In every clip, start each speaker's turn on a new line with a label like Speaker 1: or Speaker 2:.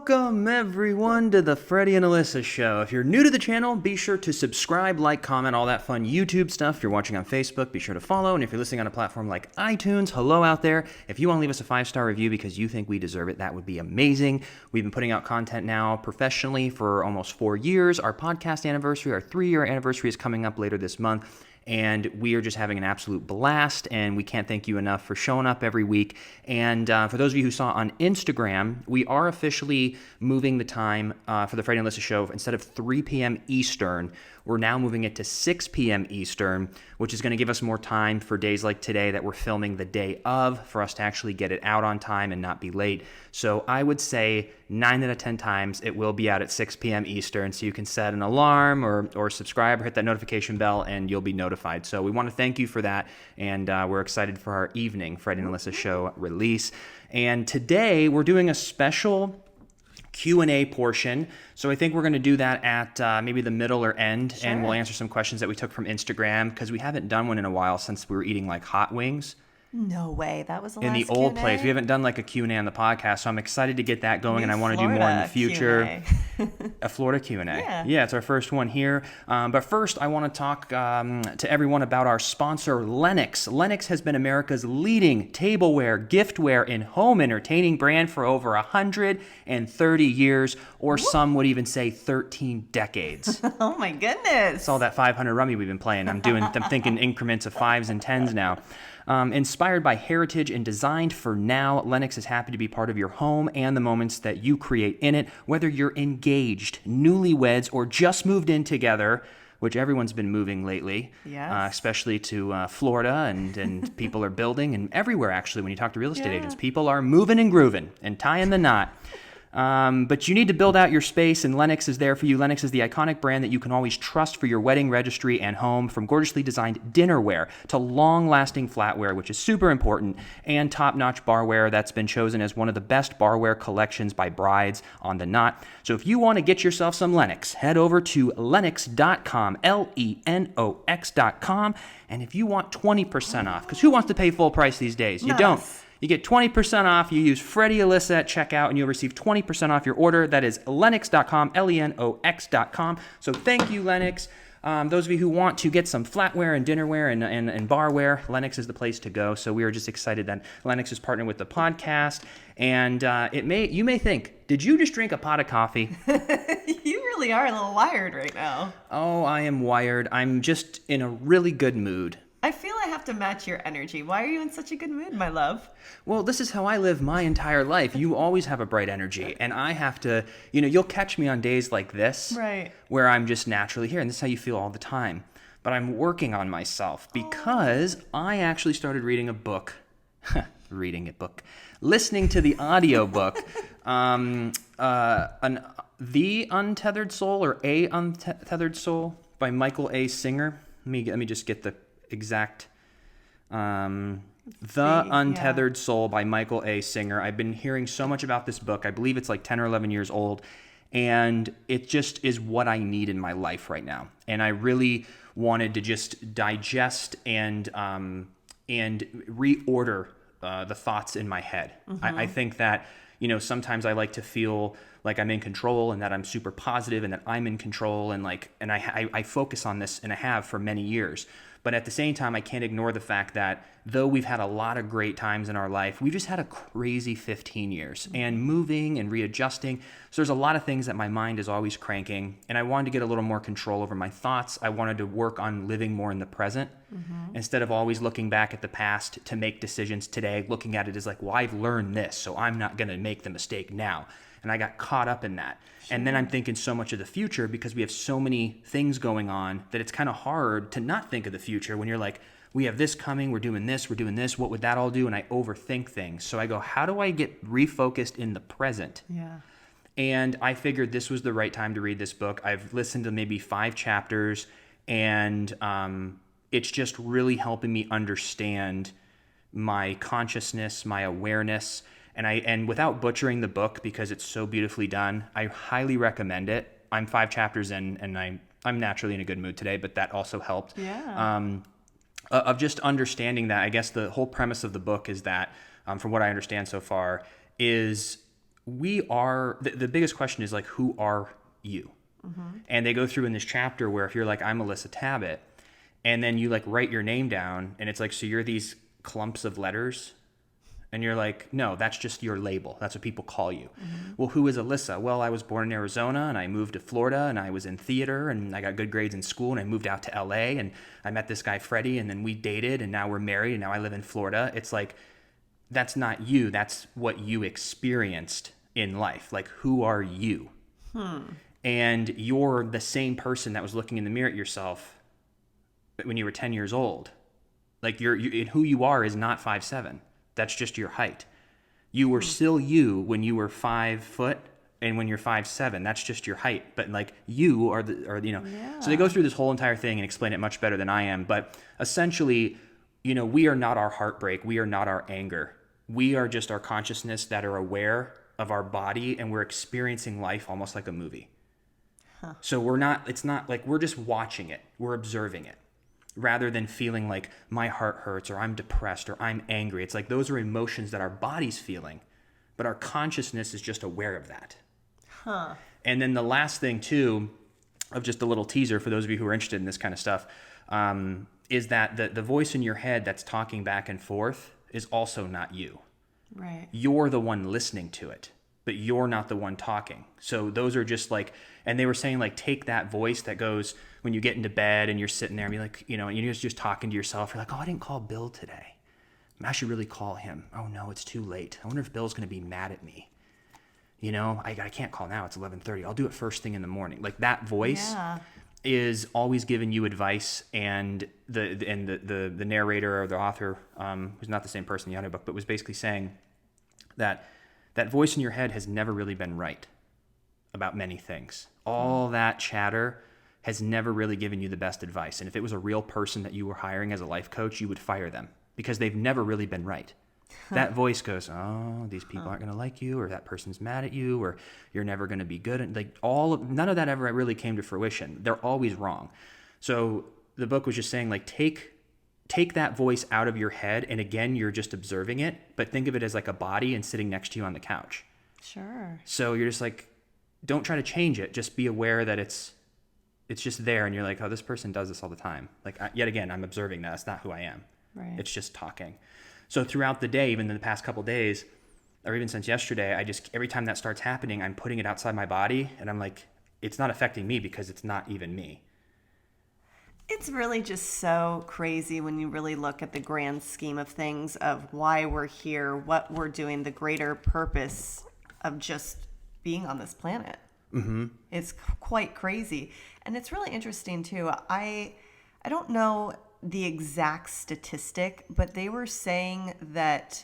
Speaker 1: Welcome, everyone, to the Freddie and Alyssa Show. If you're new to the channel, be sure to subscribe, like, comment, all that fun YouTube stuff. If you're watching on Facebook, be sure to follow. And if you're listening on a platform like iTunes, hello out there. If you want to leave us a 5-star review because you think we deserve it, that would be amazing. We've been putting out content now professionally for almost 4 years. Our podcast anniversary, our 3-year anniversary is coming up later this month. And we are just having an absolute blast, and we can't thank you enough for showing up every week. And for those of you who saw on Instagram, we are officially moving the time for the Freddie and Alyssa Show. Instead of 3 p.m. Eastern, we're now moving it to 6 p.m. Eastern, which is going to give us more time for days like today that we're filming the day of, for us to actually get it out on time and not be late. So I would say 9 out of 10 times it will be out at 6 p.m. Eastern, so you can set an alarm or subscribe or hit that notification bell and you'll be notified. So we want to thank you for that, and we're excited for our evening Freddie and Alyssa Show release. And today we're doing a special Q&A portion. So I think we're going to do that at maybe the middle or end, sure. And we'll answer some questions that we took from Instagram, because we haven't done one in a while since we were eating like hot wings.
Speaker 2: No way. That was the
Speaker 1: in
Speaker 2: last
Speaker 1: the old
Speaker 2: Q&A?
Speaker 1: place. We haven't done like a Q&A on the podcast, so I'm excited to get that going, and I want to do more in the future. A Florida Q&A. Yeah, it's our first one here. But first, I want to talk to everyone about our sponsor, Lennox. Lennox has been America's leading tableware, giftware, and home entertaining brand for over 130 years, or some would even say 13 decades.
Speaker 2: Oh my goodness.
Speaker 1: It's all that 500 rummy we've been playing. I'm thinking increments of 5s and 10s now. Inspired by heritage and designed for now, Lennox is happy to be part of your home and the moments that you create in it. Whether you're engaged, newlyweds, or just moved in together, which everyone's been moving lately,
Speaker 2: yes.
Speaker 1: Especially to Florida, and people are building, and everywhere actually when you talk to real estate agents, people are moving and grooving and tying the knot. But you need to build out your space, and Lennox is there for you. Lennox is the iconic brand that you can always trust for your wedding registry and home, from gorgeously designed dinnerware to long-lasting flatware, which is super important, and top-notch barware that's been chosen as one of the best barware collections by Brides on the Knot. So if you want to get yourself some Lennox, head over to lennox.com, Lenox.com, and if you want 20% off, because who wants to pay full price these days? You don't. You get 20% off. You use Freddie Alyssa at checkout, and you'll receive 20% off your order. That is Lennox.com, Lenox.com. So thank you, Lennox. Those of you who want to get some flatware and dinnerware and barware, Lennox is the place to go. So we are just excited that Lennox is partnering with the podcast. And you may think, did you just drink a pot of coffee?
Speaker 2: You really are a little wired right now.
Speaker 1: Oh, I am wired. I'm just in a really good mood.
Speaker 2: I feel I have to match your energy. Why are you in such a good mood, my love?
Speaker 1: Well, this is how I live my entire life. You always have a bright energy, and I have to, you'll catch me on days like this,
Speaker 2: right,
Speaker 1: where I'm just naturally here, and this is how you feel all the time. But I'm working on myself because I actually started reading a book, listening to the audiobook, The Untethered Soul, or A Untethered Soul by Michael A. Singer. Let me just get the exact The Untethered Soul by Michael A. Singer. I've been hearing so much about this book. I believe it's like 10 or 11 years old, and it just is what I need in my life right now. And I really wanted to just digest and reorder the thoughts in my head. Mm-hmm. I think that sometimes I like to feel like I'm in control, and that I'm super positive, and that I'm in control, and I focus on this, and I have for many years. But at the same time, I can't ignore the fact that though we've had a lot of great times in our life, we've just had a crazy 15 years, and moving and readjusting. So there's a lot of things that my mind is always cranking, and I wanted to get a little more control over my thoughts. I wanted to work on living more in the present, instead of always looking back at the past to make decisions today, looking at it as like, well, I've learned this, so I'm not going to make the mistake now. And I got caught up in that. Sure. And then I'm thinking so much of the future, because we have so many things going on that it's kind of hard to not think of the future when you're like, we have this coming, we're doing this, what would that all do? And I overthink things. So I go, how do I get refocused in the present?
Speaker 2: Yeah.
Speaker 1: And I figured this was the right time to read this book. I've listened to maybe 5 chapters, and it's just really helping me understand my consciousness, my awareness. And without butchering the book, because it's so beautifully done, I highly recommend it. I'm 5 chapters in, and I'm naturally in a good mood today, but that also helped.
Speaker 2: Yeah.
Speaker 1: Of just understanding that, I guess the whole premise of the book is that, from what I understand so far, is we are, the biggest question is like, who are you? And they go through in this chapter where if you're like, I'm Alyssa Tabbitt, and then you like write your name down and it's like, so you're these clumps of letters. And you're like, no, that's just your label. That's what people call you. Well, who is Alyssa? Well, I was born in Arizona and I moved to Florida and I was in theater and I got good grades in school and I moved out to LA and I met this guy, Freddie, and then we dated and now we're married and now I live in Florida. It's like, that's not you. That's what you experienced in life. Like, who are you? And you're the same person that was looking in the mirror at yourself when you were 10 years old. Like, who you are is not 5'7". That's just your height. You were still you when you were 5 foot, and when you're 5'7", that's just your height. But like, you are
Speaker 2: Yeah.
Speaker 1: So they go through this whole entire thing and explain it much better than I am. But essentially, we are not our heartbreak. We are not our anger. We are just our consciousness that are aware of our body, and we're experiencing life almost like a movie. So it's not like we're just watching it. We're observing it. Rather than feeling like my heart hurts or I'm depressed or I'm angry. It's like those are emotions that our body's feeling, but our consciousness is just aware of that. And then the last thing too, of just a little teaser for those of you who are interested in this kind of stuff, is that the voice in your head that's talking back and forth is also not you.
Speaker 2: Right.
Speaker 1: You're the one listening to it, but you're not the one talking. So those are just like, and they were saying like, take that voice that goes when you get into bed and you're sitting there and be like, and you're just talking to yourself. You're like, oh, I didn't call Bill today. I should really call him. Oh no, it's too late. I wonder if Bill's going to be mad at me. I can't call now. It's 11:30. I'll do it first thing in the morning. Like that voice is always giving you advice, and the narrator or the author, who's not the same person in the audiobook, but was basically saying that voice in your head has never really been right about many things. All that chatter has never really given you the best advice. And if it was a real person that you were hiring as a life coach, you would fire them because they've never really been right. That voice goes, oh, these people aren't going to like you, or that person's mad at you, or you're never going to be good. And like none of that ever really came to fruition. They're always wrong. So the book was just saying like, take that voice out of your head. And again, you're just observing it, but think of it as like a body and sitting next to you on the couch.
Speaker 2: Sure.
Speaker 1: So you're just like, don't try to change it. Just be aware that it's just there. And you're like, oh, this person does this all the time. Like, yet again, I'm observing that. It's not who I am.
Speaker 2: Right.
Speaker 1: It's just talking. So throughout the day, even in the past couple of days, or even since yesterday, every time that starts happening, I'm putting it outside my body. And I'm like, it's not affecting me because it's not even me.
Speaker 2: It's really just so crazy when you really look at the grand scheme of things, of why we're here, what we're doing, the greater purpose of just being on this planet. Mm-hmm. It's quite crazy. And it's really interesting too. I don't know the exact statistic, but they were saying that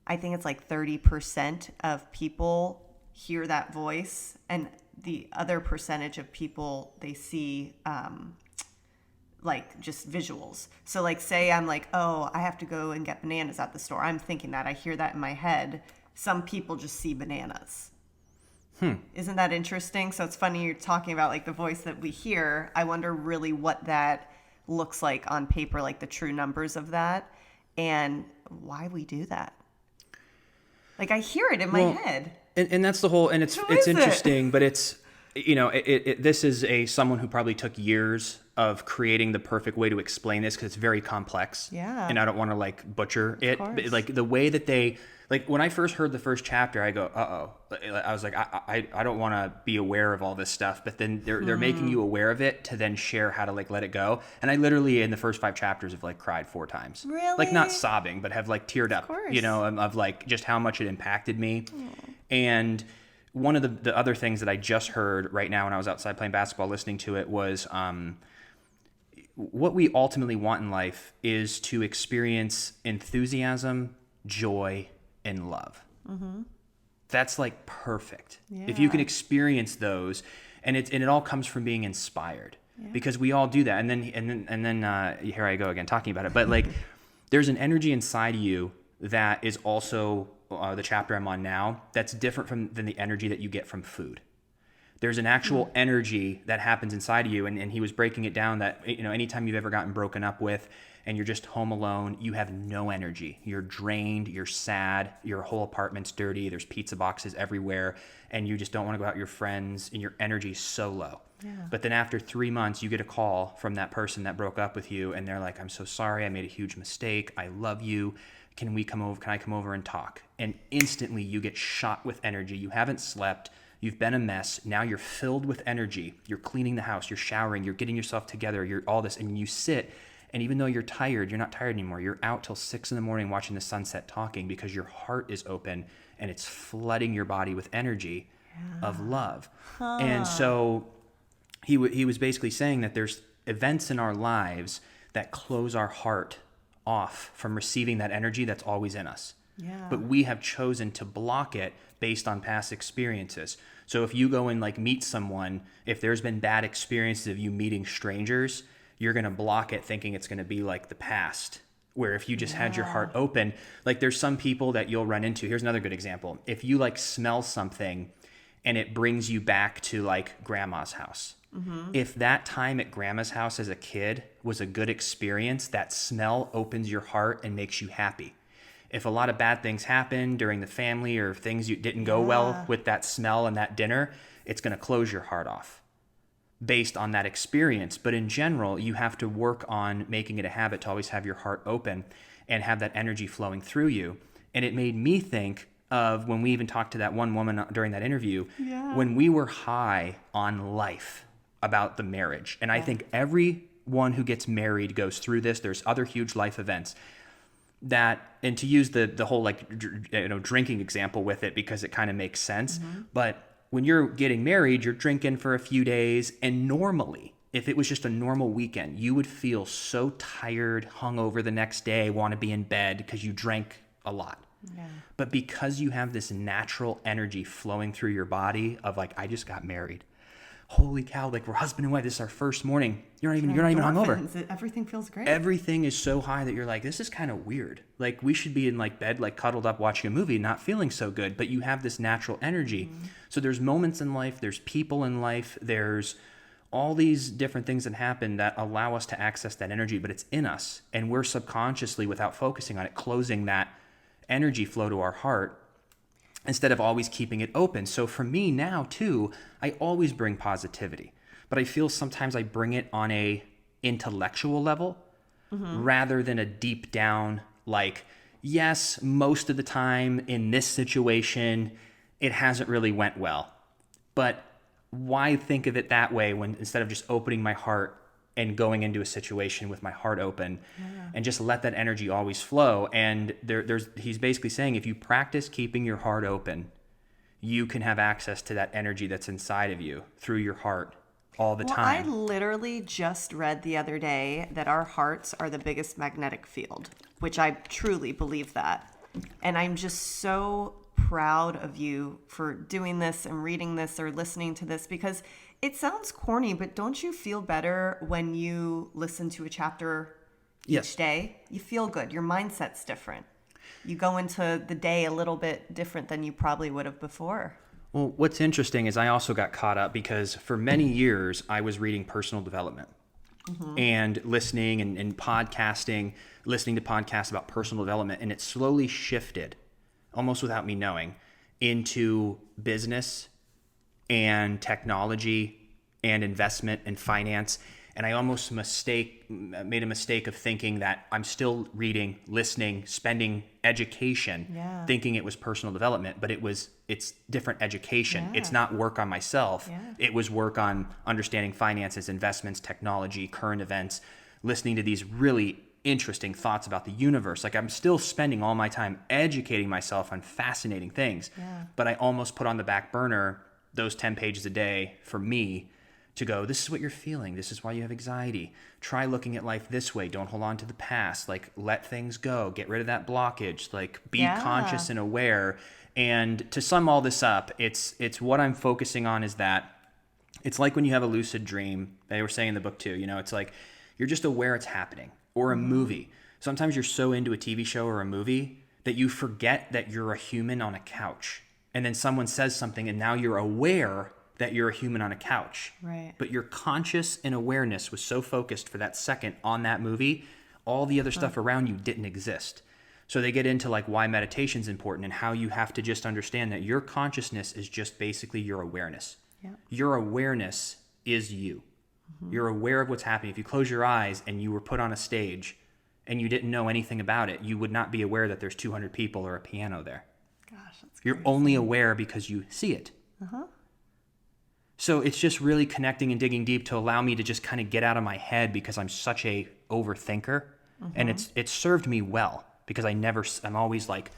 Speaker 2: I think it's like 30% of people hear that voice, and the other percentage of people they see like just visuals. So like, say I'm like, oh, I have to go and get bananas at the store. I'm thinking that, I hear that in my head. Some people just see bananas. Isn't that interesting? So it's funny you're talking about like the voice that we hear. I wonder really what that looks like on paper, like the true numbers of that, and why we do that. Like I hear it in my head.
Speaker 1: And that's the whole, and it's interesting, but it's, this is someone who probably took years of creating the perfect way to explain this, because it's very complex.
Speaker 2: Yeah.
Speaker 1: And I don't want to like butcher it, but like the way that they, like when I first heard the first chapter, I go, uh-oh. I was like, I don't want to be aware of all this stuff, but then they're making you aware of it to then share how to like let it go. And I literally in the first 5 chapters have like cried 4 times.
Speaker 2: Really?
Speaker 1: Like not sobbing, but have like teared up, of like just how much it impacted me. And one of the other things that I just heard right now when I was outside playing basketball, listening to it, was what we ultimately want in life is to experience enthusiasm, joy, and love. Mm-hmm. That's like perfect. Yeah. If you can experience those, and it all comes from being inspired, because we all do that. And then here I go again talking about it. But like, there's an energy inside of you that is also the chapter I'm on now, that's different than the energy that you get from food. There's an actual energy that happens inside of you. And he was breaking it down that, anytime you've ever gotten broken up with and you're just home alone, you have no energy. You're drained, you're sad, your whole apartment's dirty, there's pizza boxes everywhere, and you just don't want to go out with your friends, and your energy's so low. Yeah. But then after 3 months, you get a call from that person that broke up with you, and they're like, I'm so sorry, I made a huge mistake, I love you, can I come over and talk? And instantly you get shot with energy. You haven't slept, you've been a mess, now you're filled with energy, you're cleaning the house, you're showering, you're getting yourself together, you're all this, and you sit, and even though you're tired, you're not tired anymore. You're out till 6 a.m. watching the sunset talking because your heart is open and it's flooding your body with energy of love. And so he was basically saying that there's events in our lives that close our heart off from receiving that energy that's always in us. Yeah. But we have chosen to block it based on past experiences. So if you go and meet someone, if there's been bad experiences of you meeting strangers, you're going to block it thinking it's going to be like the past, where if you just had your heart open, there's some people that you'll run into. Here's another good example. If you smell something and it brings you back to grandma's house, if that time at grandma's house as a kid was a good experience, that smell opens your heart and makes you happy. If a lot of bad things happen during the family or things you didn't go well with that smell and that dinner, it's going to close your heart off based on that experience. But in general, you have to work on making it a habit to always have your heart open and have that energy flowing through you. And it made me think of when we even talked to that one woman during that interview, when we were high on life about the marriage. And I think everyone who gets married goes through this. There's other huge life events and to use the whole drinking example with it because it kind of makes sense. But when you're getting married, you're drinking for a few days, and normally, if it was just a normal weekend, you would feel so tired, hungover the next day, want to be in bed because you drank a lot. Yeah. But because you have this natural energy flowing through your body of I just got married. Holy cow, we're husband and wife, this is our first morning. You're not even hungover.
Speaker 2: Everything feels great.
Speaker 1: Everything is so high that you're this is kind of weird. We should be in bed, cuddled up watching a movie, not feeling so good, but you have this natural energy. So there's moments in life, there's people in life, there's all these different things that happen that allow us to access that energy, but it's in us. And we're subconsciously, without focusing on it, closing that energy flow to our heart instead of always keeping it open. So for me now too, I always bring positivity, but I feel sometimes I bring it on a intellectual level rather than a deep down, yes, most of the time in this situation, it hasn't really went well, but why think of it that way when instead of just opening my heart and going into a situation with my heart open and just let that energy always flow. And he's basically saying, if you practice keeping your heart open, you can have access to that energy that's inside of you through your heart all the time.
Speaker 2: I literally just read the other day that our hearts are the biggest magnetic field, which I truly believe that. And I'm just so proud of you for doing this and reading this or listening to this, because it sounds corny, but don't you feel better when you listen to a chapter each day? You feel good. Your mindset's different. You go into the day a little bit different than you probably would have before.
Speaker 1: Well, what's interesting is I also got caught up because for many years I was reading personal development and listening and podcasting, listening to podcasts about personal development. And it slowly shifted, almost without me knowing, into business and technology and investment and finance. And I almost made a mistake of thinking that I'm still reading, listening, spending education, thinking it was personal development, but it's different education. Yeah. It's not work on myself. Yeah. It was work on understanding finances, investments, technology, current events, listening to these really interesting thoughts about the universe. I'm still spending all my time educating myself on fascinating things, but I almost put on the back burner those 10 pages a day for me to go, this is what you're feeling. This is why you have anxiety. Try looking at life this way. Don't hold on to the past. Let things go. Get rid of that blockage. Be conscious and aware. And to sum all this up, it's what I'm focusing on is that it's like when you have a lucid dream. They were saying in the book too, it's you're just aware it's happening. Or a movie. Sometimes you're so into a TV show or a movie that you forget that you're a human on a couch. And then someone says something and now you're aware that you're a human on a couch.
Speaker 2: Right.
Speaker 1: But your conscious and awareness was so focused for that second on that movie, all the other stuff around you didn't exist. So they get into like why meditation's important and how you have to just understand that your consciousness is just basically your awareness.
Speaker 2: Yeah.
Speaker 1: Your awareness is you. You're aware of what's happening. If you close your eyes and you were put on a stage and you didn't know anything about it, you would not be aware that there's 200 people or a piano there.
Speaker 2: Gosh, that's
Speaker 1: You're
Speaker 2: crazy.
Speaker 1: only aware because you see it. So it's just really connecting and digging deep to allow me to just kind of get out of my head because I'm such a overthinker. And it's served me well because I'm always like,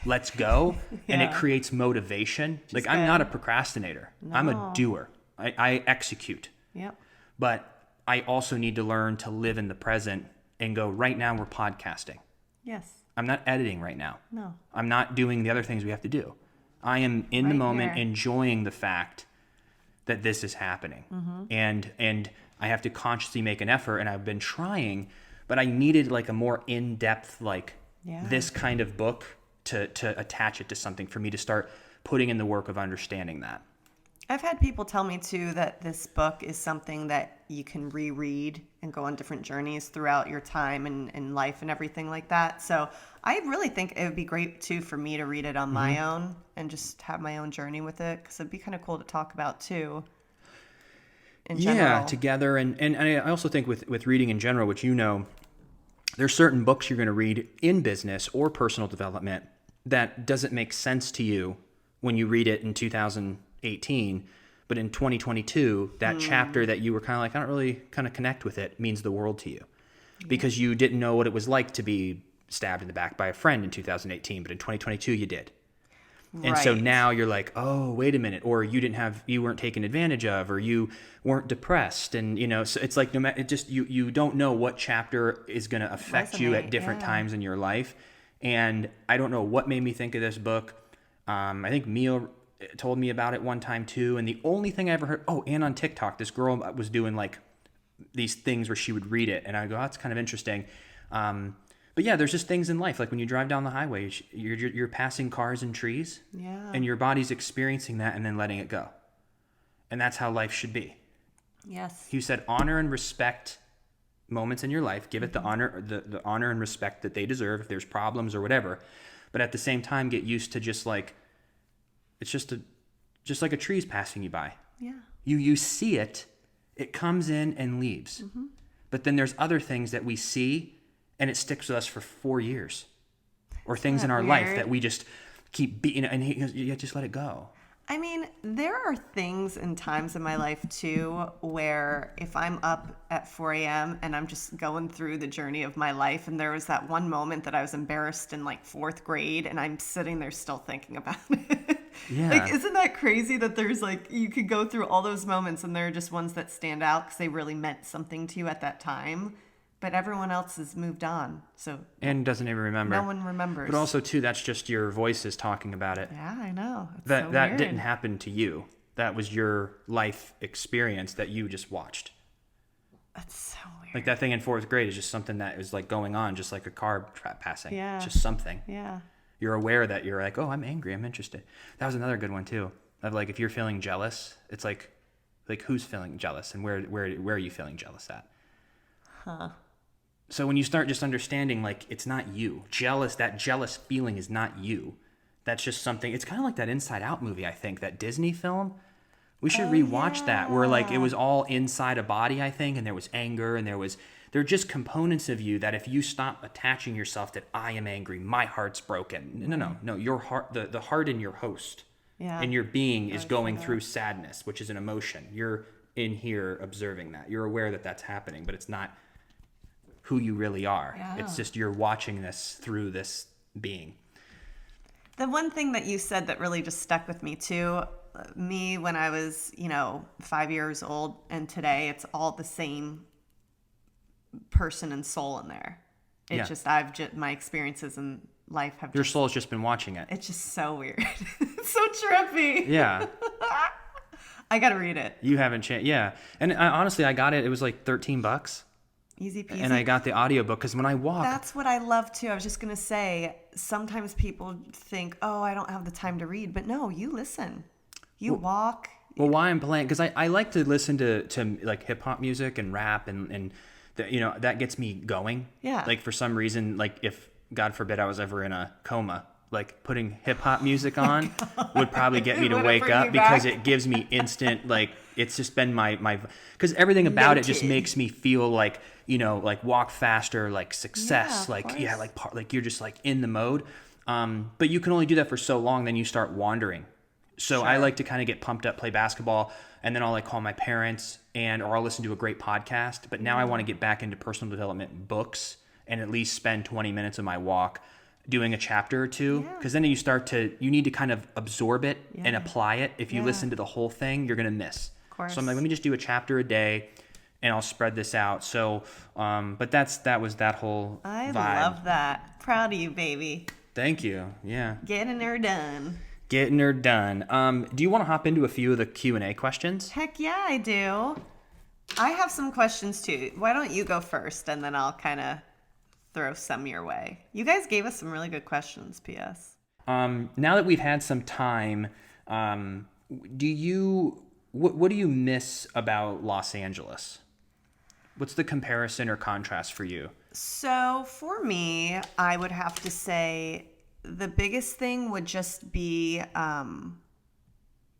Speaker 1: let's go. And it creates motivation. Like I'm not a procrastinator. No. I'm a doer. I execute.
Speaker 2: Yep.
Speaker 1: But I also need to learn to live in the present and go, right now we're podcasting.
Speaker 2: Yes.
Speaker 1: I'm not editing right now.
Speaker 2: No.
Speaker 1: I'm not doing the other things we have to do. I am in the moment enjoying the fact that this is happening. And I have to consciously make an effort, and I've been trying, but I needed like a more in-depth, like this kind of book to attach it to something for me to start putting in the work of understanding that.
Speaker 2: I've had people tell me too that this book is something that you can reread and go on different journeys throughout your time and life and everything like that. So I really think it would be great too for me to read it on my own and just have my own journey with it, because it'd be kind of cool to talk about too. In general.
Speaker 1: Yeah, together. And I also think with reading in general, which there's certain books you're going to read in business or personal development that doesn't make sense to you when you read it in 2018, but in 2022, that chapter that you were kind of like, I don't really kind of connect with it, means the world to you because you didn't know what it was like to be stabbed in the back by a friend in 2018, but in 2022 you did. And so now you're like, oh, wait a minute, or you weren't taken advantage of, or you weren't depressed. And, so it's like, no matter, it just, you don't know what chapter is going to affect you at different times in your life. And I don't know what made me think of this book. I think Mia told me about it one time too. And the only thing I ever heard, and on TikTok, this girl was doing like these things where she would read it. And I go, oh, that's kind of interesting. But yeah, there's just things in life. Like when you drive down the highway, you're passing cars and trees.
Speaker 2: Yeah.
Speaker 1: And your body's experiencing that and then letting it go. And that's how life should be.
Speaker 2: Yes.
Speaker 1: You said honor and respect moments in your life. Give it the honor and respect that they deserve if there's problems or whatever. But at the same time, get used to just like, it's just like a tree's passing you by.
Speaker 2: Yeah.
Speaker 1: You see it, it comes in and leaves. But then there's other things that we see and it sticks with us for 4 years, or things in our life that we just keep beating, and he goes, yeah, just let it go.
Speaker 2: I mean, there are things and times in my life too where if I'm up at 4 a.m. and I'm just going through the journey of my life, and there was that one moment that I was embarrassed in like 4th grade, and I'm sitting there still thinking about it.
Speaker 1: Yeah.
Speaker 2: Like, isn't that crazy that there's like, you could go through all those moments and there are just ones that stand out because they really meant something to you at that time. But everyone else has moved on,
Speaker 1: and doesn't even remember.
Speaker 2: No one remembers.
Speaker 1: But also, too, that's just your voices talking about it.
Speaker 2: Yeah, I know. It's
Speaker 1: that
Speaker 2: so
Speaker 1: that
Speaker 2: weird.
Speaker 1: didn't happen to you. That was your life experience that you just watched.
Speaker 2: That's so weird.
Speaker 1: Like that thing in 4th grade is just something that was like going on, just like a car passing.
Speaker 2: Yeah.
Speaker 1: It's just something.
Speaker 2: Yeah.
Speaker 1: You're aware that you're like, oh, I'm angry, I'm interested. That was another good one too. Of like, if you're feeling jealous, it's like who's feeling jealous and where are you feeling jealous at?
Speaker 2: Huh.
Speaker 1: So when you start just understanding, like, it's not you. That jealous feeling is not you. That's just something. It's kind of like that Inside Out movie, I think, that Disney film. We should rewatch that, where like it was all inside a body, I think, and there was anger, and they're just components of you that if you stop attaching yourself that I am angry, my heart's broken. No. Your heart, the heart in your host and your being is going through sadness, which is an emotion. You're in here observing that. You're aware that that's happening, but it's not who you really are. Yeah. It's just you're watching this through this being.
Speaker 2: The one thing that you said that really just stuck with me too, me when I was, 5 years old and today, it's all the same person and soul in there. My experiences in life have
Speaker 1: your soul's just been watching it.
Speaker 2: It's just so weird. It's so trippy.
Speaker 1: Yeah.
Speaker 2: I got to read it.
Speaker 1: You haven't changed. Yeah. And honestly, I got it. It was like $13.
Speaker 2: Easy peasy.
Speaker 1: And I got the audiobook because when I walk...
Speaker 2: That's what I love too. I was just going to say, sometimes people think, oh, I don't have the time to read. But no, you listen. You walk,
Speaker 1: Well, why I'm playing, because I like to listen to like hip hop music and rap and that gets me going.
Speaker 2: Yeah.
Speaker 1: Like for some reason, like if God forbid I was ever in a coma, like putting hip hop music on would probably get me to
Speaker 2: Would it
Speaker 1: wake
Speaker 2: bring
Speaker 1: up
Speaker 2: you
Speaker 1: because
Speaker 2: back?
Speaker 1: it gives me instant, like it's just been my because everything about it just
Speaker 2: Noted.
Speaker 1: makes me feel like, like walk faster, like
Speaker 2: Yeah,
Speaker 1: success,
Speaker 2: of
Speaker 1: like yeah,
Speaker 2: course.
Speaker 1: like you're just like in the mode. But you can only do that for so long, then you start wandering. So I
Speaker 2: Sure.
Speaker 1: like to kind of get pumped up, play basketball, and then I'll like call my parents or I'll listen to a great podcast. But now I want to get back into personal development books and at least spend 20 minutes of my walk doing a chapter or two.
Speaker 2: Yeah.
Speaker 1: Because then you need to kind of absorb it and
Speaker 2: Yeah.
Speaker 1: apply it. If you
Speaker 2: Yeah.
Speaker 1: listen to the whole thing, you're going to miss.
Speaker 2: Of
Speaker 1: So I'm like,
Speaker 2: course.
Speaker 1: let me just do a chapter a day and I'll spread this out. So, but that was that whole
Speaker 2: I
Speaker 1: vibe.
Speaker 2: love that. Proud of you, baby.
Speaker 1: Thank you. Yeah.
Speaker 2: Getting her done.
Speaker 1: Getting her done. Do you want to hop into a few of the Q&A questions?
Speaker 2: Heck yeah, I do. I have some questions too. Why don't you go first and then I'll kind of throw some your way. You guys gave us some really good questions, P.S.
Speaker 1: Now that we've had some time, what do you miss about Los Angeles? What's the comparison or contrast for you?
Speaker 2: So for me, I would have to say the biggest thing would just be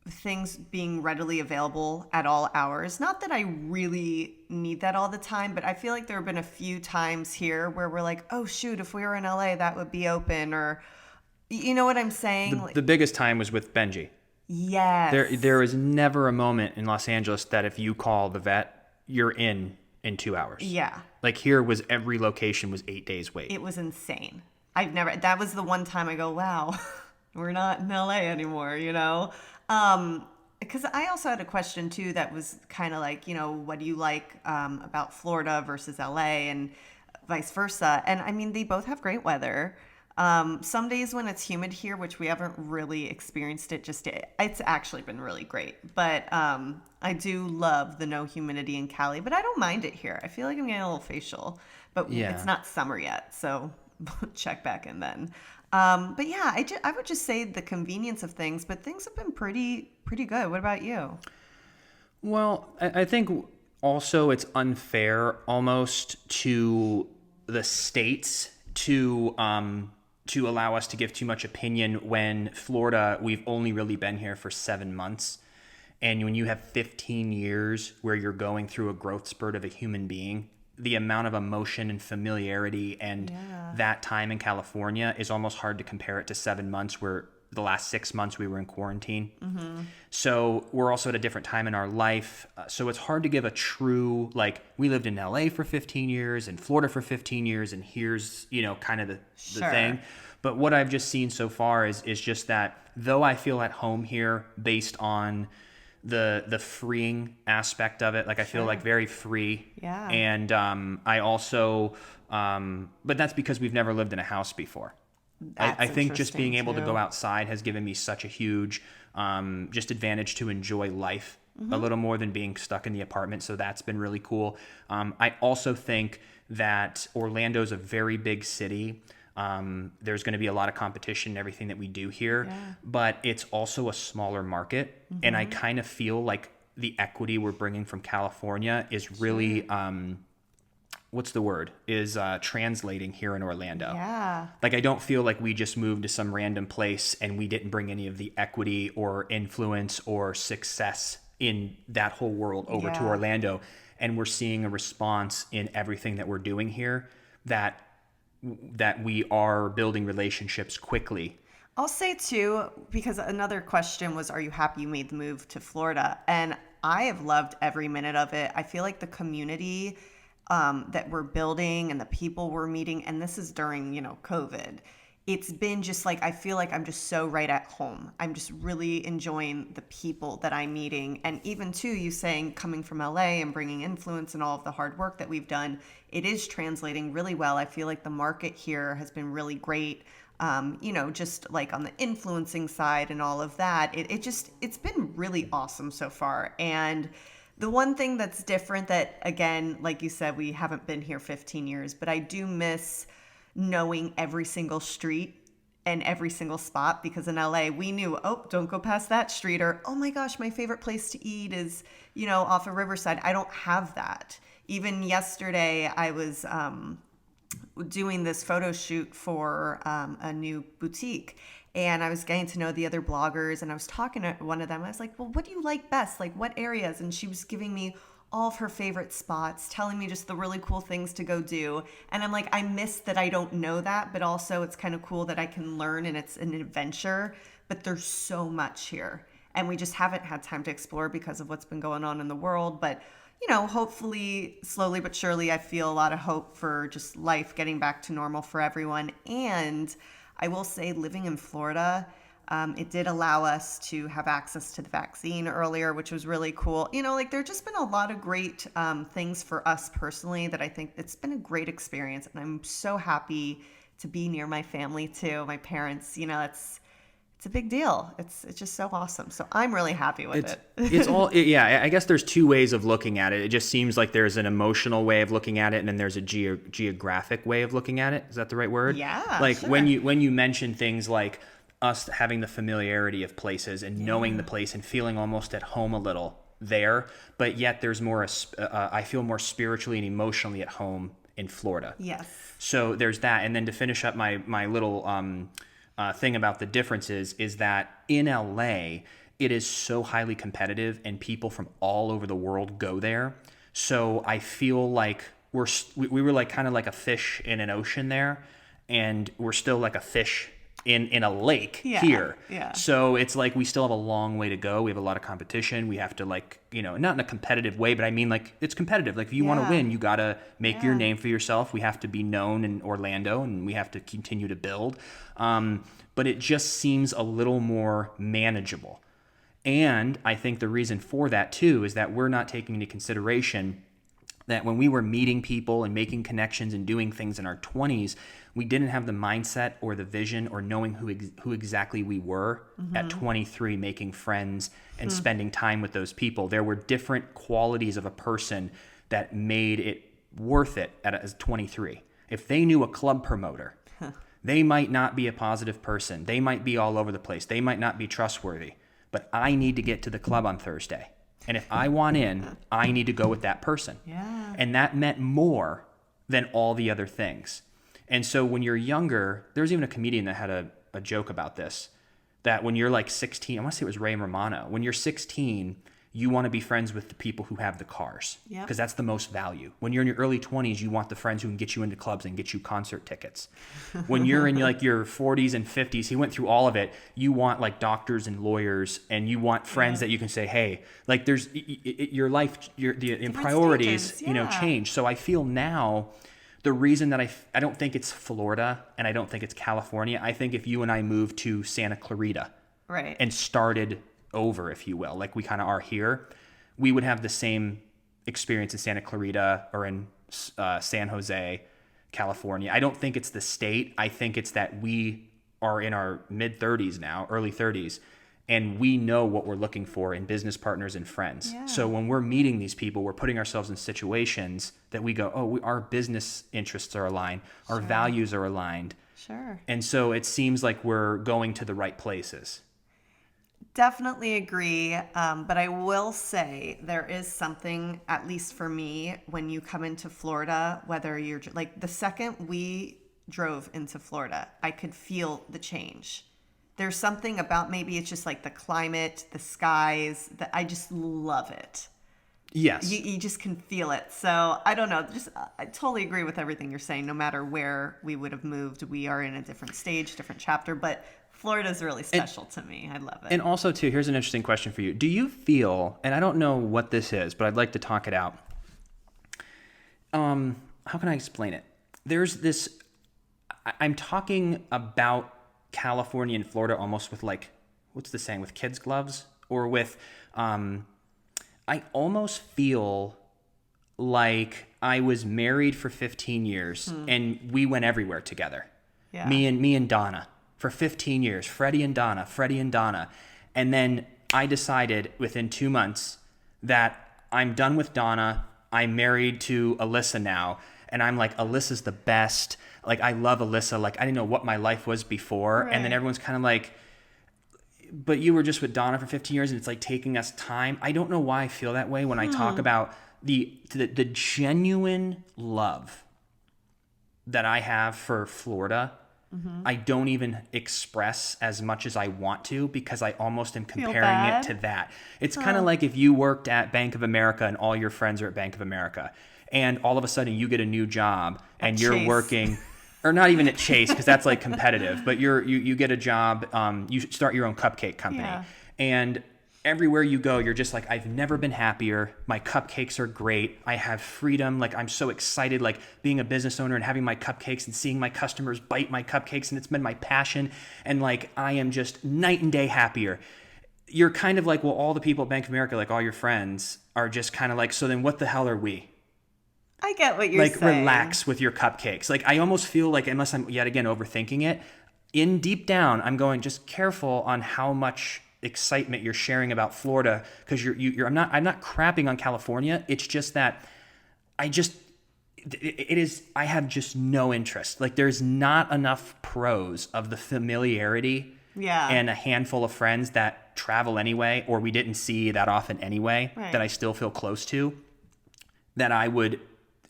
Speaker 2: things being readily available at all hours. Not that I really need that all the time, but I feel like there have been a few times here where we're like, oh shoot, if we were in LA, that would be open, or you know what I'm saying?
Speaker 1: The biggest time was with Benji.
Speaker 2: Yes.
Speaker 1: There was never a moment in Los Angeles that if you call the vet, you're in 2 hours.
Speaker 2: Yeah.
Speaker 1: Like here was every location was 8 days wait.
Speaker 2: It was insane. That was the one time I go, wow, we're not in LA anymore, you know? Because I also had a question too that was kind of like, what do you like about Florida versus LA and vice versa? And I mean, they both have great weather. Some days when it's humid here, which we haven't really experienced it just yet, it's actually been really great. But I do love the no humidity in Cali, but I don't mind it here. I feel like I'm getting a little facial, but
Speaker 1: Yeah.
Speaker 2: it's not summer yet, so check back in then. But yeah, I would just say the convenience of things, but things have been pretty good. What about you?
Speaker 1: Well, I think also it's unfair almost to the states to allow us to give too much opinion when Florida, we've only really been here for 7 months. And when you have 15 years where you're going through a growth spurt of a human being, the amount of emotion and familiarity and that time in California is almost hard to compare it to 7 months where the last 6 months we were in quarantine. Mm-hmm. So we're also at a different time in our life. So it's hard to give a true, like, we lived in LA for 15 years and Florida for 15 years and here's, kind of the
Speaker 2: Sure.
Speaker 1: thing. But what I've just seen so far is just that though I feel at home here based on the freeing aspect of it, like I feel like very free.
Speaker 2: Yeah.
Speaker 1: And I also, but that's because we've never lived in a house before. I think just being able to go outside has given me such a huge just advantage to enjoy life a little more than being stuck in the apartment. So that's been really cool. I also think that Orlando's a very big city. There's going to be a lot of competition in everything that we do here, but it's also a smaller market. And I kind of feel like the equity we're bringing from California is really, what's the word, is translating here in Orlando.
Speaker 2: Yeah.
Speaker 1: Like, I don't feel like we just moved to some random place and we didn't bring any of the equity or influence or success in that whole world over to
Speaker 2: Yeah.
Speaker 1: Orlando. And we're seeing a response in everything that we're doing here that we are building relationships quickly.
Speaker 2: I'll say too, because another question was, are you happy you made the move to Florida? And I have loved every minute of it. I feel like the community that we're building and the people we're meeting, and this is during, COVID, it's been just like, I feel like I'm just so right at home. I'm just really enjoying the people that I'm meeting. And even too, you saying coming from LA and bringing influence and all of the hard work that we've done, it is translating really well. I feel like the market here has been really great. Just like on the influencing side and all of that, it's been really awesome so far. And the one thing that's different that, again, like you said, we haven't been here 15 years, but I do miss knowing every single street in every single spot, because in LA we knew, oh, don't go past that street, or oh my gosh, my favorite place to eat is, off of Riverside. I don't have that. Even yesterday I was doing this photo shoot for a new boutique, and I was getting to know the other bloggers, and I was talking to one of them. I was like, well, what do you like best? Like, what areas? And she was giving me all of her favorite spots, telling me just the really cool things to go do. And I'm like, I miss that I don't know that, but also it's kind of cool that I can learn, and it's an adventure. But there's so much here, and we just haven't had time to explore because of what's been going on in the world. But hopefully, slowly but surely, I feel a lot of hope for just life getting back to normal for everyone. And I will say, living in Florida, it did allow us to have access to the vaccine earlier, which was really cool. There have just been a lot of great things for us personally that I think it's been a great experience. And I'm so happy to be near my family too, my parents. It's a big deal. It's just so awesome. So I'm really happy with it.
Speaker 1: It's all, yeah, I guess there's two ways of looking at it. It just seems like there's an emotional way of looking at it, and then there's a geographic way of looking at it. Is that the right word?
Speaker 2: Yeah,
Speaker 1: like
Speaker 2: sure.
Speaker 1: when you mention things like us having the familiarity of places and knowing the place and feeling almost at home a little there, but yet there's more, I feel more spiritually and emotionally at home in Florida.
Speaker 2: Yes.
Speaker 1: So there's that. And then to finish up my little thing about the differences is that in LA, it is so highly competitive and people from all over the world go there. So I feel like we were like kind of like a fish in an ocean there, and we're still like a fish in a lake here.
Speaker 2: Yeah.
Speaker 1: So it's like we still have a long way to go. We have a lot of competition. We have to not in a competitive way, but I mean like it's competitive. Like if you want to win, you got to make your name for yourself. We have to be known in Orlando, and we have to continue to build. But it just seems a little more manageable. And I think the reason for that too is that we're not taking into consideration that when we were meeting people and making connections and doing things in our 20s, we didn't have the mindset or the vision or knowing who exactly we were at 23, making friends and spending time with those people. There were different qualities of a person that made it worth it as 23. If they knew a club promoter, they might not be a positive person. They might be all over the place. They might not be trustworthy. But I need to get to the club on Thursday. And if I want in, I need to go with that person.
Speaker 2: Yeah.
Speaker 1: And that meant more than all the other things. And so when you're younger, there's even a comedian that had a joke about this, that when you're like 16, I want to say it was Ray Romano, when you're 16, you want to be friends with the people who have the cars, because that's the most value. When you're in your early 20s, you want the friends who can get you into clubs and get you concert tickets. When you're in like your 40s and 50s, he went through all of it. You want like doctors and lawyers, and you want friends that you can say, hey, like there's your life, your priorities,
Speaker 2: stages,
Speaker 1: change. So I feel now the reason that I don't think it's Florida and I don't think it's California. I think if you and I moved to Santa Clarita and started over, if you will, like we kind of are here, we would have the same experience in Santa Clarita or in San Jose, California. I don't think it's the state. I think it's that we are in our mid 30s now, early 30s, and we know what we're looking for in business partners and friends. So when we're meeting these people, we're putting ourselves in situations that we go, oh, our business interests are aligned, our values are aligned.
Speaker 2: Sure.
Speaker 1: And so it seems like we're going to the right places.
Speaker 2: Definitely agree. But I will say there is something, at least for me, when you come into Florida, whether you're like the second we drove into Florida, I could feel the change. There's something about, maybe it's just like the climate, the skies, that I just love it.
Speaker 1: Yes.
Speaker 2: You just can feel it. So I don't know. I totally agree with everything you're saying. No matter where we would have moved, we are in a different stage, different chapter. But Florida's really special to me. I love it.
Speaker 1: And also, too, here's an interesting question for you. Do you feel, and I don't know what this is, but I'd like to talk it out. How can I explain it? There's this, I'm talking about California and Florida almost with like, what's the saying, with kids' gloves? Or with, I almost feel like I was married for 15 years and we went everywhere together.
Speaker 2: Yeah.
Speaker 1: Me and Donna. For 15 years, Freddie and Donna. And then I decided within 2 months that I'm done with Donna. I'm married to Alyssa now. And I'm like, Alyssa's the best. like, I love Alyssa. Like, I didn't know what my life was before.
Speaker 2: Right.
Speaker 1: And then everyone's kind of like, but you were just with Donna for 15 years and it's like taking us time. I don't know why I feel that way when I talk about the genuine love that I have for Florida. I don't even express as much as I want to because I almost am comparing it to that. It's kind of like if you worked at Bank of America and all your friends are at Bank of America and all of a sudden you get a new job and you're
Speaker 2: Chase.
Speaker 1: working, or not even at Chase because that's like competitive, but you get a job, you start your own cupcake company.
Speaker 2: Yeah.
Speaker 1: And everywhere you go, you're just like, I've never been happier. My cupcakes are great. I have freedom. Like, I'm so excited, like being a business owner and having my cupcakes and seeing my customers bite my cupcakes. And it's been my passion. And like, I am just night and day happier. You're kind of like, well, all the people at Bank of America, like all your friends are just kind of like, so then what the hell are we?
Speaker 2: I get what you're
Speaker 1: like,
Speaker 2: saying.
Speaker 1: relax with your cupcakes. Like, I almost feel like, unless I'm yet again overthinking it, in deep down, I'm going, just careful on how much excitement you're sharing about Florida, because I'm not crapping on California. It's just that I have just no interest. Like, there's not enough pros of the familiarity and a handful of friends that travel anyway, or we didn't see that often anyway, that I still feel close to, that I would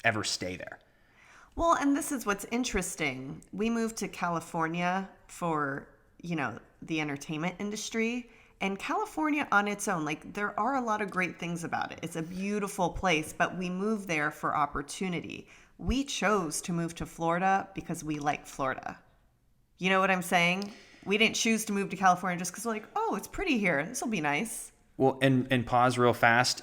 Speaker 1: ever stay there.
Speaker 2: Well, and this is what's interesting. We moved to California for, the entertainment industry. And California on its own, like, there are a lot of great things about it. It's a beautiful place, but we moved there for opportunity. We chose to move to Florida because we like Florida. You know what I'm saying? We didn't choose to move to California just because we're like, oh, it's pretty here. This will be nice.
Speaker 1: Well, and pause real fast.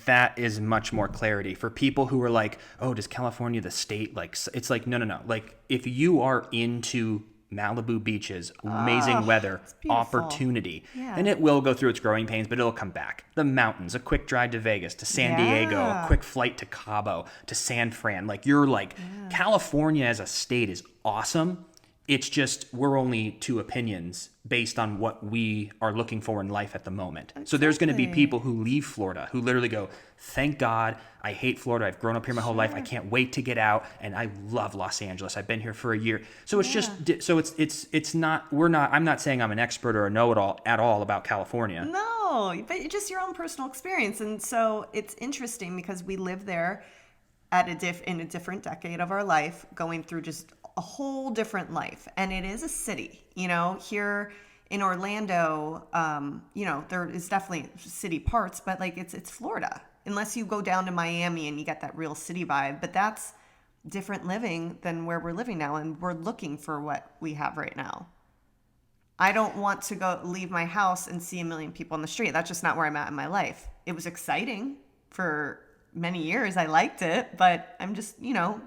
Speaker 1: That is much more clarity for people who are like, oh, does California, the state, like, it's like, no. Like, if you are into Malibu beaches, amazing weather, opportunity, then it will go through its growing pains, but it'll come back. The mountains, a quick drive to Vegas, to San Diego, a quick flight to Cabo, to San Fran. Like, you're like, California as a state is awesome. It's just, we're only two opinions based on what we are looking for in life at the moment. Exactly. So there's going to be people who leave Florida who literally go, thank God, I hate Florida. I've grown up here my whole life. I can't wait to get out. And I love Los Angeles. I've been here for a year. So it's just, so it's not, I'm not saying I'm an expert or a know-it-all at all about California.
Speaker 2: No, but it's just your own personal experience. And so it's interesting because we live there at in a different decade of our life, going through just a whole different life. And it is a city, here in Orlando, there is definitely city parts, but like it's Florida, unless you go down to Miami and you get that real city vibe, but that's different living than where we're living now. And we're looking for what we have right now. I don't want to leave my house and see a million people on the street. That's just not where I'm at in my life. It was exciting for many years. I liked it, but I'm just,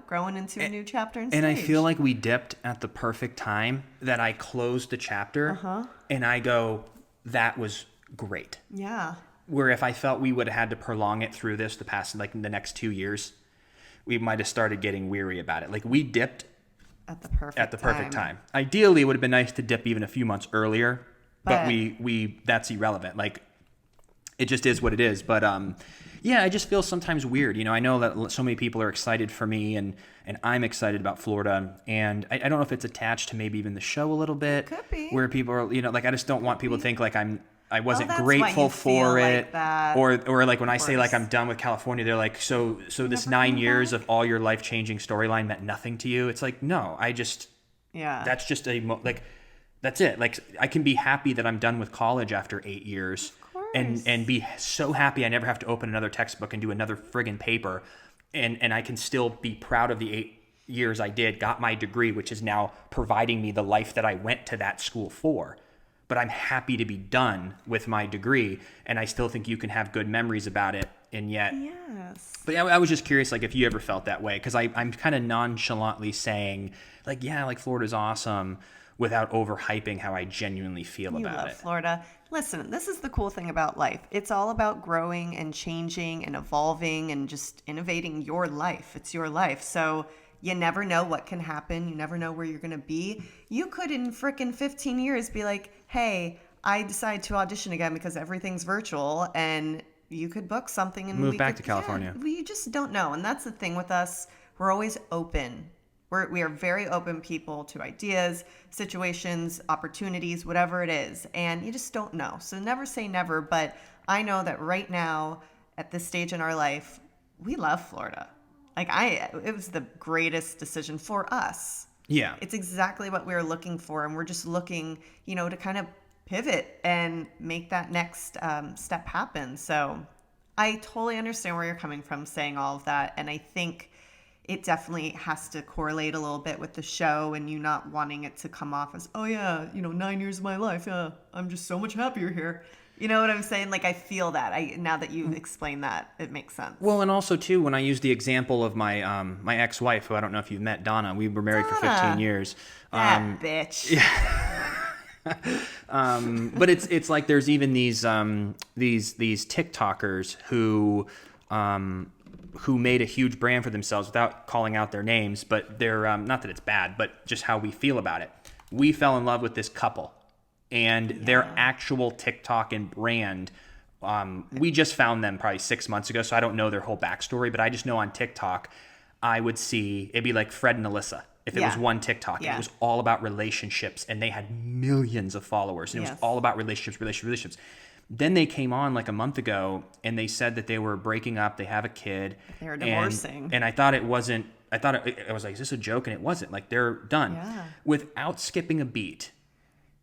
Speaker 2: growing into a new chapter and stage.
Speaker 1: I feel like we dipped at the perfect time that I closed the chapter and I go, that was great.
Speaker 2: Yeah.
Speaker 1: Where if I felt we would have had to prolong it through the next 2 years, we might have started getting weary about it. Like, we dipped
Speaker 2: at the perfect
Speaker 1: time. Ideally, it would have been nice to dip even a few months earlier, but we that's irrelevant. Like, it just is what it is. But I just feel sometimes weird. I know that so many people are excited for me, and I'm excited about Florida. And I don't know if it's attached to maybe even the show a little bit.
Speaker 2: Could be.
Speaker 1: Where people are, like, I just don't want people to think like I wasn't grateful for it.
Speaker 2: Like
Speaker 1: or like when I say like I'm done with California, they're like, so this 9 years of all your life-changing storyline meant nothing to you? It's like, no, that's just that's it. Like, I can be happy that I'm done with college after 8 years. And be so happy I never have to open another textbook and do another friggin' paper. And I can still be proud of the 8 years I got my degree, which is now providing me the life that I went to that school for. But I'm happy to be done with my degree, and I still think you can have good memories about it. And yet, but I was just curious, like, if you ever felt that way, because I'm kind of nonchalantly saying, like, yeah, like, Florida's awesome, without overhyping how I genuinely feel about it.
Speaker 2: You love Florida. Listen, this is the cool thing about life. It's all about growing and changing and evolving and just innovating your life. It's your life. So you never know what can happen. You never know where you're going to be. You could in frickin' 15 years be like, hey, I decide to audition again because everything's virtual, and you could book something and
Speaker 1: move back to California.
Speaker 2: We just don't know. And that's the thing with us. We're always open We are very open people to ideas, situations, opportunities, whatever it is. And you just don't know. So never say never. But I know that right now, at this stage in our life, we love Florida. Like it was the greatest decision for us.
Speaker 1: Yeah.
Speaker 2: It's exactly what we were looking for. And we're just looking, to kind of pivot and make that next step happen. So I totally understand where you're coming from saying all of that. And I think it definitely has to correlate a little bit with the show and you not wanting it to come off as, 9 years of my life. Yeah, I'm just so much happier here. You know what I'm saying? Like, I feel that. Now that you've explained that, it makes sense.
Speaker 1: Well, and also, too, when I use the example of my my ex-wife, who I don't know if you've met, Donna, we were married for 15 years.
Speaker 2: That bitch.
Speaker 1: Yeah. But it's like there's even these TikTokers who made a huge brand for themselves without calling out their names, but they're not that it's bad, but just how we feel about it. We fell in love with this couple and their actual TikTok and brand. We just found them probably 6 months ago, so I don't know their whole backstory, but I just know on TikTok, I would see, it'd be like Fred and Alyssa. If it was one TikTok, and it was all about relationships, and they had millions of followers, and it was all about relationships. Then they came on like a month ago, and they said that they were breaking up. They have a kid.
Speaker 2: They were divorcing.
Speaker 1: And I thought it wasn't. I was like, is this a joke? And it wasn't. Like, they're done.
Speaker 2: Yeah.
Speaker 1: Without skipping a beat,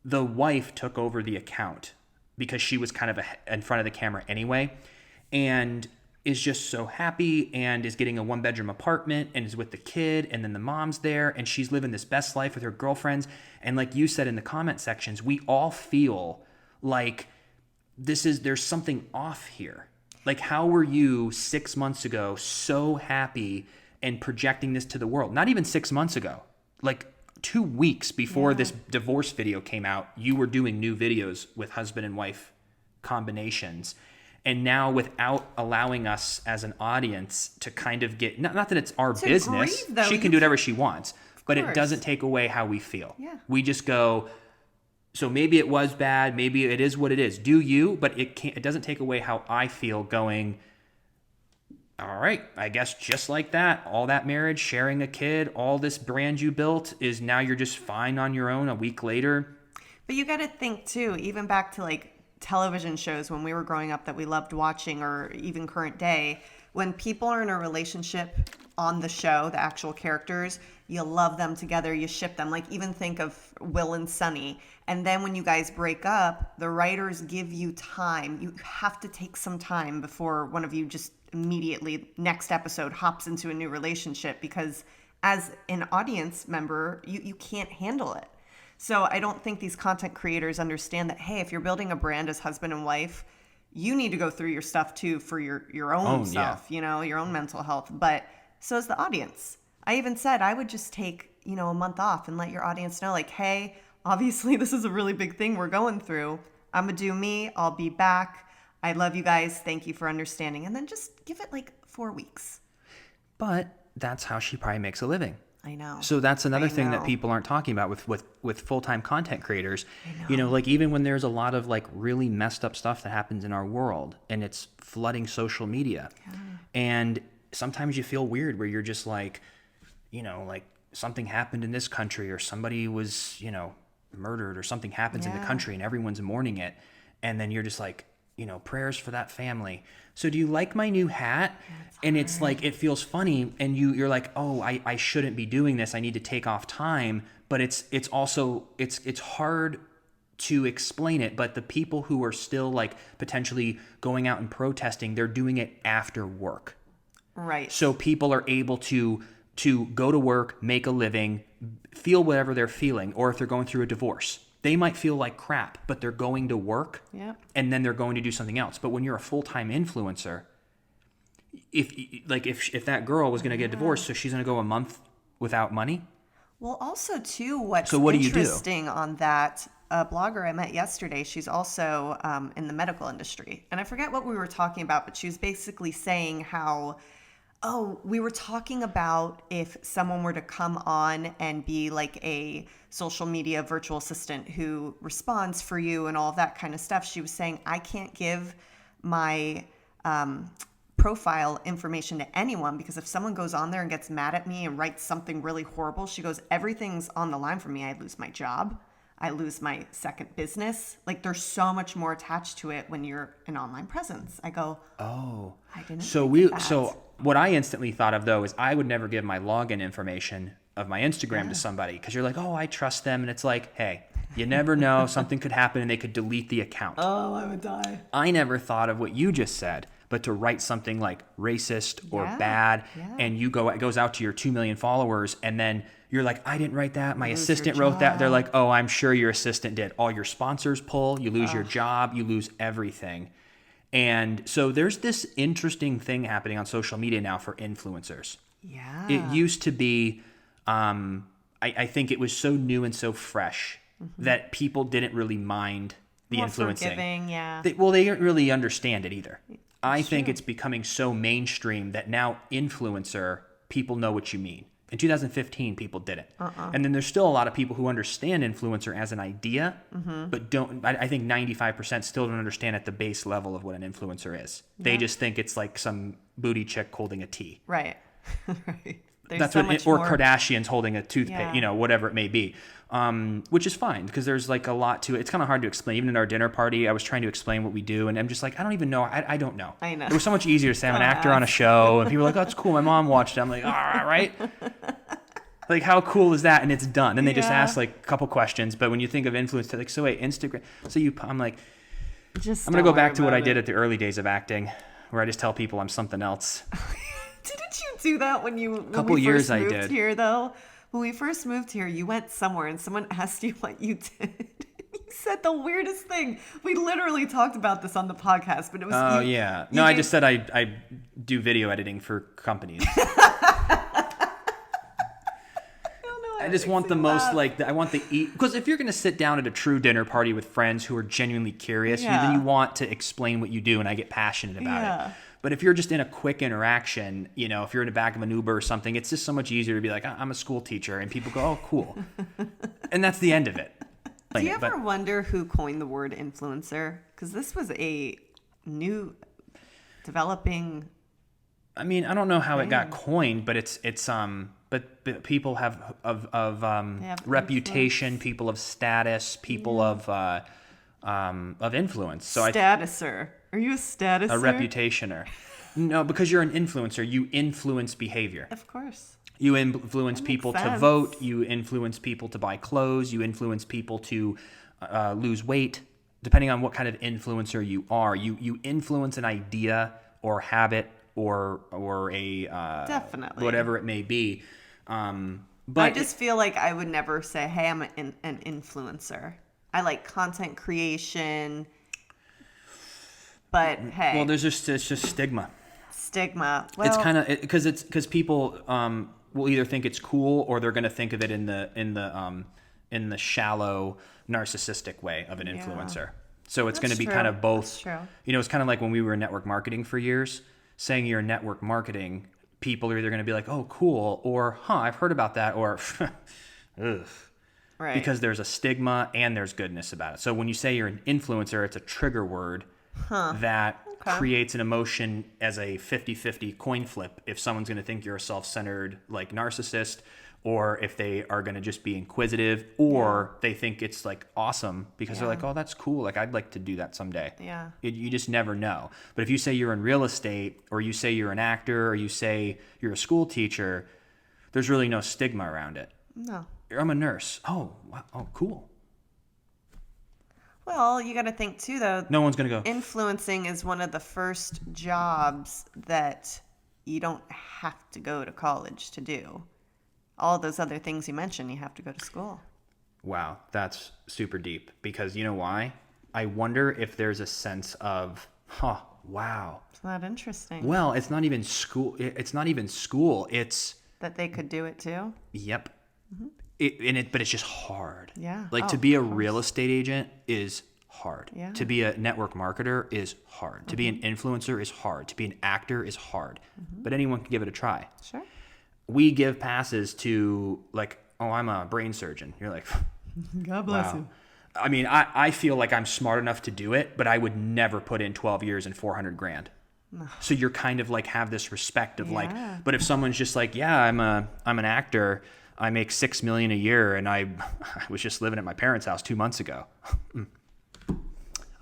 Speaker 1: the wife took over the account because she was kind of in front of the camera anyway, and is just so happy and is getting a 1-bedroom apartment and is with the kid, and then the mom's there and she's living this best life with her girlfriends. And like you said in the comment sections, we all feel like there's something off here. Like, how were you 6 months ago so happy and projecting this to the world? Not even 6 months ago, like 2 weeks before this divorce video came out, you were doing new videos with husband and wife combinations. And now, without allowing us as an audience to kind of get, not that it's our business,
Speaker 2: grieve, though.
Speaker 1: she can do whatever she wants, but it
Speaker 2: course.
Speaker 1: doesn't take away how we feel.
Speaker 2: Yeah.
Speaker 1: We just go, so maybe it was bad, maybe it is what it is. Do you, but it doesn't take away how I feel going, all right, I guess just like that, all that marriage, sharing a kid, all this brand you built is now you're just fine on your own a week later.
Speaker 2: But you got to think too, even back to like television shows when we were growing up that we loved watching, or even current day, when people are in a relationship on the show, the actual characters, you love them together, you ship them. Like, even think of Will and Sunny. And then when you guys break up, the writers give you time. You have to take some time before one of you just immediately, next episode, hops into a new relationship, because as an audience member, you can't handle it. So I don't think these content creators understand that, hey, if you're building a brand as husband and wife, you need to go through your stuff too for your own self, your own mental health. But so is the audience. I even said I would just take, a month off and let your audience know, like, hey, obviously this is a really big thing we're going through. I'm going to do me. I'll be back. I love you guys. Thank you for understanding. And then just give it like 4 weeks.
Speaker 1: But that's how she probably makes a living.
Speaker 2: I know.
Speaker 1: So that's another thing that people aren't talking about with full-time content creators.
Speaker 2: I know.
Speaker 1: Like, even when there's a lot of like really messed up stuff that happens in our world and it's flooding social media. And sometimes you feel weird where you're just like, like something happened in this country, or somebody was, murdered, or something happens in the country and everyone's mourning it. And then you're just like, prayers for that family. So do you like my new hat? And it's like, it feels funny. And you're like, oh, I shouldn't be doing this. I need to take off time. But it's also, it's hard to explain it. But the people who are still like potentially going out and protesting, they're doing it after work.
Speaker 2: Right.
Speaker 1: So people are able to go to work, make a living, feel whatever they're feeling. Or if they're going through a divorce, they might feel like crap, but they're going to work, and then they're going to do something else. But when you're a full-time influencer, if that girl was going to get divorced, so she's going to go a month without money.
Speaker 2: Well, also too, what's
Speaker 1: what
Speaker 2: interesting on that, a blogger I met yesterday, she's also in the medical industry, and I forget what we were talking about, but she was basically saying how, we were talking about if someone were to come on and be like a social media virtual assistant who responds for you and all of that kind of stuff. She was saying, I can't give my profile information to anyone, because if someone goes on there and gets mad at me and writes something really horrible, she goes, everything's on the line for me. I lose my job. I lose my second business. Like, there's so much more attached to it when you're an online presence. I go,
Speaker 1: oh,
Speaker 2: I didn't
Speaker 1: so
Speaker 2: think of that.
Speaker 1: So what I instantly thought of though is I would never give my login information of my Instagram to somebody, because you're like, oh, I trust them, and it's like, hey, you never know, something could happen and they could delete the account.
Speaker 2: Oh, I would die.
Speaker 1: I never thought of what you just said, but to write something like racist or bad, and it goes out to your 2 million followers, and then you're like, I didn't write that, my assistant wrote that. They're like, oh, I'm sure your assistant did. All your sponsors pull, you lose your job, you lose everything. And so there's this interesting thing happening on social media now for influencers.
Speaker 2: Yeah.
Speaker 1: It used to be, I think it was so new and so fresh that people didn't really mind the
Speaker 2: More
Speaker 1: influencing.
Speaker 2: forgiving, yeah.
Speaker 1: They didn't really understand it either. I think it's becoming so mainstream that now influencer, people know what you mean. In 2015, people didn't. And then there's still a lot of people who understand influencer as an idea, but don't. I think 95% still don't understand at the base level of what an influencer is. They just think it's like some booty chick holding a tea.
Speaker 2: Right. Right. There's
Speaker 1: That's
Speaker 2: so
Speaker 1: what,
Speaker 2: much
Speaker 1: or
Speaker 2: more.
Speaker 1: Kardashians holding a toothpaste,
Speaker 2: Yeah.
Speaker 1: Whatever it may be, which is fine because there's like a lot to it. It's kind of hard to explain. Even in our dinner party, I was trying to explain what we do, and I'm just like, I don't even know. I don't know.
Speaker 2: I know.
Speaker 1: It was so much easier to say I'm an actor on a show, and people are like, oh, that's cool. My mom watched it. I'm like, all right. Like, how cool is that? And it's done. And they just ask like a couple questions. But when you think of influence, they're like, so wait, Instagram. So I'm like,
Speaker 2: Just
Speaker 1: I'm going to go
Speaker 2: don't worry
Speaker 1: back to what
Speaker 2: about
Speaker 1: I did
Speaker 2: it.
Speaker 1: at the early days of acting, where I just tell people I'm something else.
Speaker 2: Didn't you do that when
Speaker 1: Couple
Speaker 2: we
Speaker 1: years
Speaker 2: first
Speaker 1: I
Speaker 2: moved
Speaker 1: did.
Speaker 2: here, though? When we first moved here, you went somewhere and someone asked you what you did. You said the weirdest thing. We literally talked about this on the podcast, but it was.
Speaker 1: Oh,
Speaker 2: you,
Speaker 1: yeah.
Speaker 2: you
Speaker 1: No, I
Speaker 2: gave-
Speaker 1: just said I do video editing for companies. I just want the most I want the because if you're going to sit down at a true dinner party with friends who are genuinely curious, then you want to explain what you do, and I get passionate about it. But if you're just in a quick interaction, if you're in the back of an Uber or something, it's just so much easier to be like, I'm a school teacher, and people go, oh, cool. And that's the end of it.
Speaker 2: Do you ever wonder who coined the word influencer? Because this was a new developing.
Speaker 1: I mean, I don't know how it got coined, but but people have of reputation, people of status, people of influence. So
Speaker 2: Statuser. Are you a statuser?
Speaker 1: a reputationer. No, because you're an influencer, you influence behavior.
Speaker 2: Of course.
Speaker 1: You influence
Speaker 2: That
Speaker 1: people
Speaker 2: makes
Speaker 1: to
Speaker 2: sense.
Speaker 1: vote. You influence people to buy clothes. You influence people to lose weight. Depending on what kind of influencer you are, you influence an idea or habit or a
Speaker 2: Definitely.
Speaker 1: whatever it may be. But
Speaker 2: I just feel like I would never say, hey, I'm an influencer. I like content creation. But hey,
Speaker 1: well, it's just stigma.
Speaker 2: stigma. Well,
Speaker 1: It's kind of because people will either think it's cool or they're going to think of it in the shallow narcissistic way of an influencer. So it's going to be kind of both.
Speaker 2: That's true.
Speaker 1: It's kind of like when we were in network marketing for years. Saying you're in network marketing, people are either going to be like, "Oh, cool," or "Huh, I've heard about that," or "Ugh,"
Speaker 2: right.
Speaker 1: because there's a stigma and there's goodness about it. So when you say you're an influencer, it's a trigger word that creates an emotion as a 50-50 coin flip. If someone's going to think you're a self-centered like narcissist, or if they are going to just be inquisitive, or they think it's like awesome because they're like, oh, that's cool. Like, I'd like to do that someday.
Speaker 2: Yeah.
Speaker 1: You just never know. But if you say you're in real estate, or you say you're an actor, or you say you're a school teacher, there's really no stigma around it.
Speaker 2: No.
Speaker 1: I'm a nurse. Oh, wow. Oh, cool.
Speaker 2: Well, you got to think too, though.
Speaker 1: No one's going to go,
Speaker 2: Influencing is one of the first jobs that you don't have to go to college to do. All those other things you mentioned, you have to go to school.
Speaker 1: wow, that's super deep. Because you know why? I wonder if there's a sense of, wow.
Speaker 2: Isn't that interesting?
Speaker 1: Well, it's not even school. It's not even school. It's,
Speaker 2: That they could do it too?
Speaker 1: yep. But it's just hard.
Speaker 2: Yeah.
Speaker 1: Like
Speaker 2: Oh,
Speaker 1: to be a
Speaker 2: of course.
Speaker 1: real estate agent is hard.
Speaker 2: Yeah.
Speaker 1: To be a network marketer is hard. To be an influencer is hard. To be an actor is hard. But anyone can give it a try.
Speaker 2: Sure.
Speaker 1: We give passes to like, oh, I'm a brain surgeon. You're like,
Speaker 2: God bless
Speaker 1: wow. I mean, I feel like I'm smart enough to do it, but I would never put in 12 years and $400,000. So you're kind of like have this respect of like,
Speaker 2: Yeah.
Speaker 1: but if someone's just like, yeah, I'm an actor, I make $6 million a year, and I was just living at my parents' house 2 months ago.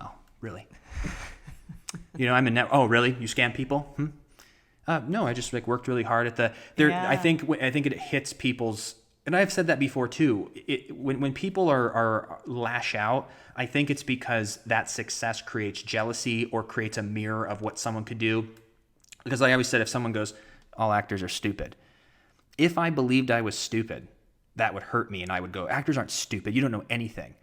Speaker 1: Oh, really? I'm in net. Oh, really? You scam people? No, I just like worked really hard at the there.
Speaker 2: Yeah.
Speaker 1: I think it hits people's, and I've said that before too. When people are lash out, I think it's because that success creates jealousy or creates a mirror of what someone could do. Because like I always said, if someone goes, all actors are stupid. If I believed I was stupid, that would hurt me, and I would go, actors aren't stupid. You don't know anything.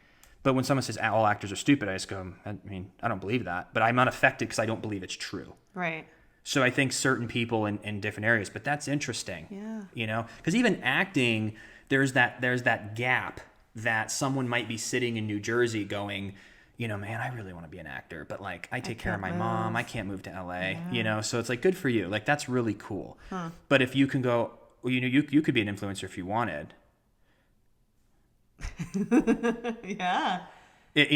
Speaker 1: But when someone says all actors are stupid, I just go, I mean, I don't believe that, but I'm not affected because I don't believe it's true.
Speaker 2: Right.
Speaker 1: So I think certain people in different areas, but that's interesting.
Speaker 2: Yeah.
Speaker 1: Because even acting, there's that gap that someone might be sitting in New Jersey going, man, I really want to be an actor, but like I take care of my mom, I can't move to LA, so it's like good for you. Like that's really cool. But if you can go, well, you could be an influencer if you wanted.
Speaker 2: Yeah.
Speaker 1: If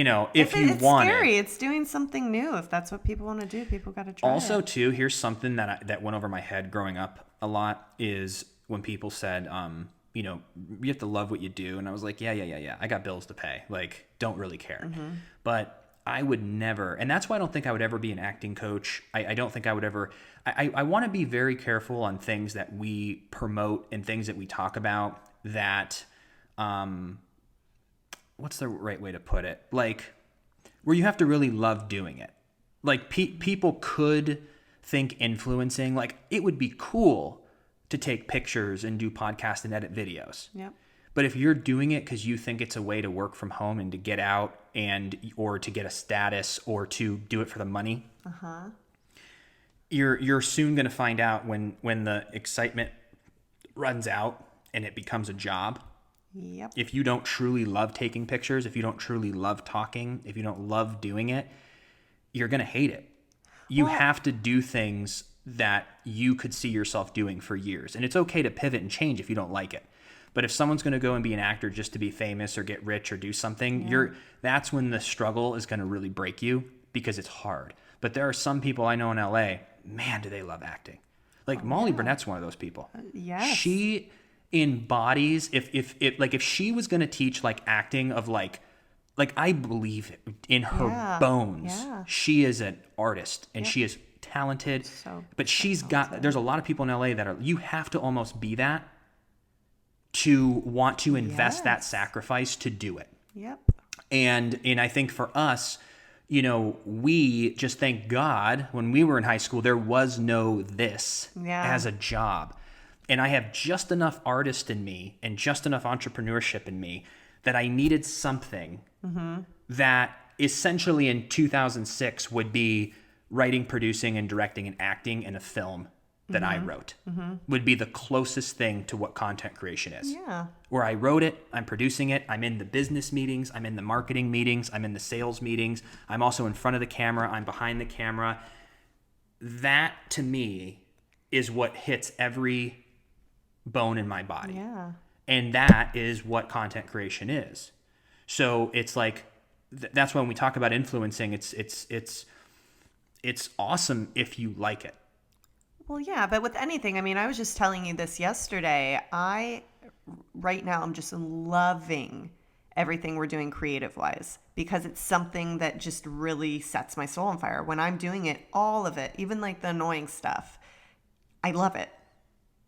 Speaker 1: you
Speaker 2: it's
Speaker 1: wanted.
Speaker 2: scary. It's doing something new. If that's what people want to do, people got to try
Speaker 1: Also,
Speaker 2: it.
Speaker 1: too, here's something that went over my head growing up a lot is when people said, you have to love what you do. And I was like, yeah. I got bills to pay. Like, don't really care. But I would never, and that's why I don't think I would ever be an acting coach. I don't think I would ever, I want to be very careful on things that we promote and things that we talk about that, what's the right way to put it? Like, where you have to really love doing it. Like, people could think influencing, like, it would be cool to take pictures and do podcasts and edit videos.
Speaker 2: Yep.
Speaker 1: But if you're doing it because you think it's a way to work from home and to get out or to get a status or to do it for the money, you're soon going to find out when the excitement runs out and it becomes a job.
Speaker 2: Yep.
Speaker 1: If you don't truly love taking pictures, if you don't truly love talking, if you don't love doing it, you're going to hate it. You have to do things that you could see yourself doing for years. And it's okay to pivot and change if you don't like it. But if someone's going to go and be an actor just to be famous or get rich or do something, that's when the struggle is going to really break you because it's hard. But there are some people I know in LA, man, do they love acting. Like Molly Burnett's one of those people.
Speaker 2: Yes.
Speaker 1: She embodies, if she was going to teach like acting of like I believe in her bones.
Speaker 2: Yeah.
Speaker 1: She is an artist and she is talented. But she's got, there's a lot of people in LA that are, you have to almost be that to want to invest that sacrifice to do it.
Speaker 2: Yep.
Speaker 1: And I think for us, we just thank God when we were in high school, there was no this as a job. And I have just enough artist in me and just enough entrepreneurship in me that I needed something that essentially in 2006 would be writing, producing, and directing and acting in a film that I wrote would be the closest thing to what content creation is.
Speaker 2: Yeah.
Speaker 1: Where I wrote it, I'm producing it, I'm in the business meetings, I'm in the marketing meetings, I'm in the sales meetings, I'm also in front of the camera, I'm behind the camera. That to me is what hits every bone in my body.
Speaker 2: Yeah.
Speaker 1: And that is what content creation is. So it's like, that's when we talk about influencing, it's awesome if you like it.
Speaker 2: Well, yeah, but with anything, I mean, I was just telling you this yesterday. Right now, I'm just loving everything we're doing creative-wise because it's something that just really sets my soul on fire. When I'm doing it, all of it, even like the annoying stuff, I love it.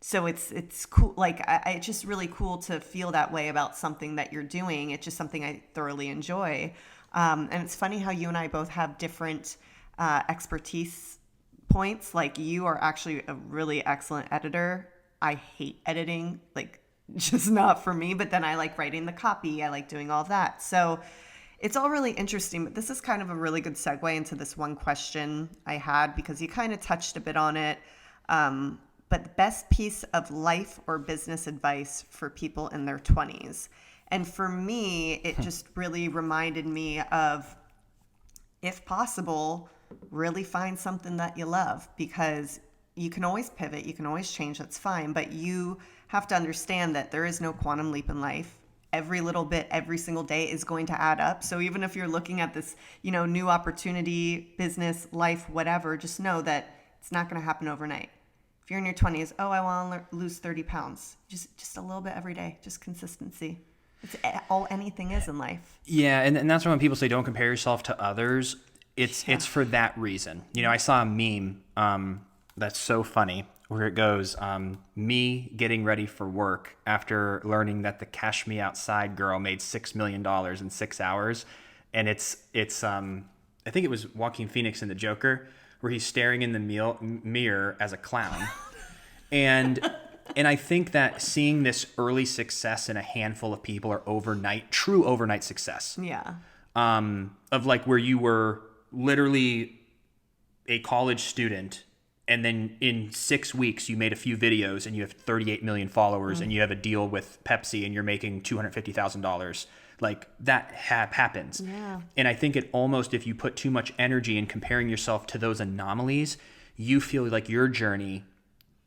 Speaker 2: So it's cool. Like, it's just really cool to feel that way about something that you're doing. It's just something I thoroughly enjoy. And it's funny how you and I both have different expertise points. Like, you are actually a really excellent editor. I hate editing, like, just not for me. But then I like writing the copy. I like doing all that. So it's all really interesting. But this is kind of a really good segue into this one question I had because you kind of touched a bit on it. But the best piece of life or business advice for people in their 20s. And for me, it just really reminded me of, if possible, really find something that you love, because you can always pivot, you can always change, that's fine. But you have to understand that there is no quantum leap in life. Every little bit, every single day is going to add up. So even if you're looking at this, new opportunity, business, life, whatever, just know that It's not going to happen overnight. If you're in your 20s, I want to lose 30 pounds. Just a little bit every day, just consistency. It's all anything is in life.
Speaker 1: Yeah, and that's why when people say don't compare yourself to others, it's for that reason. I saw a meme that's so funny where it goes, me getting ready for work after learning that the Cash Me Outside girl made $6 million in 6 hours. And it's I think it was Joaquin Phoenix in The Joker, where he's staring in the mirror as a clown. And I think that seeing this early success in a handful of people are true overnight success.
Speaker 2: Yeah.
Speaker 1: Of like where you were literally a college student and then in 6 weeks you made a few videos and you have 38 million followers and you have a deal with Pepsi and you're making $250,000. Like that happens.
Speaker 2: Yeah.
Speaker 1: And I think it almost, if you put too much energy in comparing yourself to those anomalies, you feel like your journey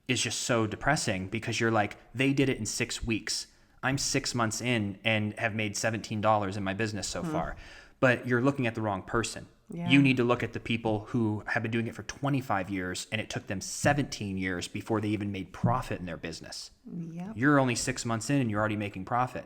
Speaker 1: is just so depressing because you're like, they did it in 6 weeks. I'm 6 months in and have made $17 in my business so far. But you're looking at the wrong person.
Speaker 2: Yeah.
Speaker 1: You need to look at the people who have been doing it for 25 years and it took them 17 years before they even made profit in their business.
Speaker 2: Yep.
Speaker 1: You're only 6 months in and you're already making profit.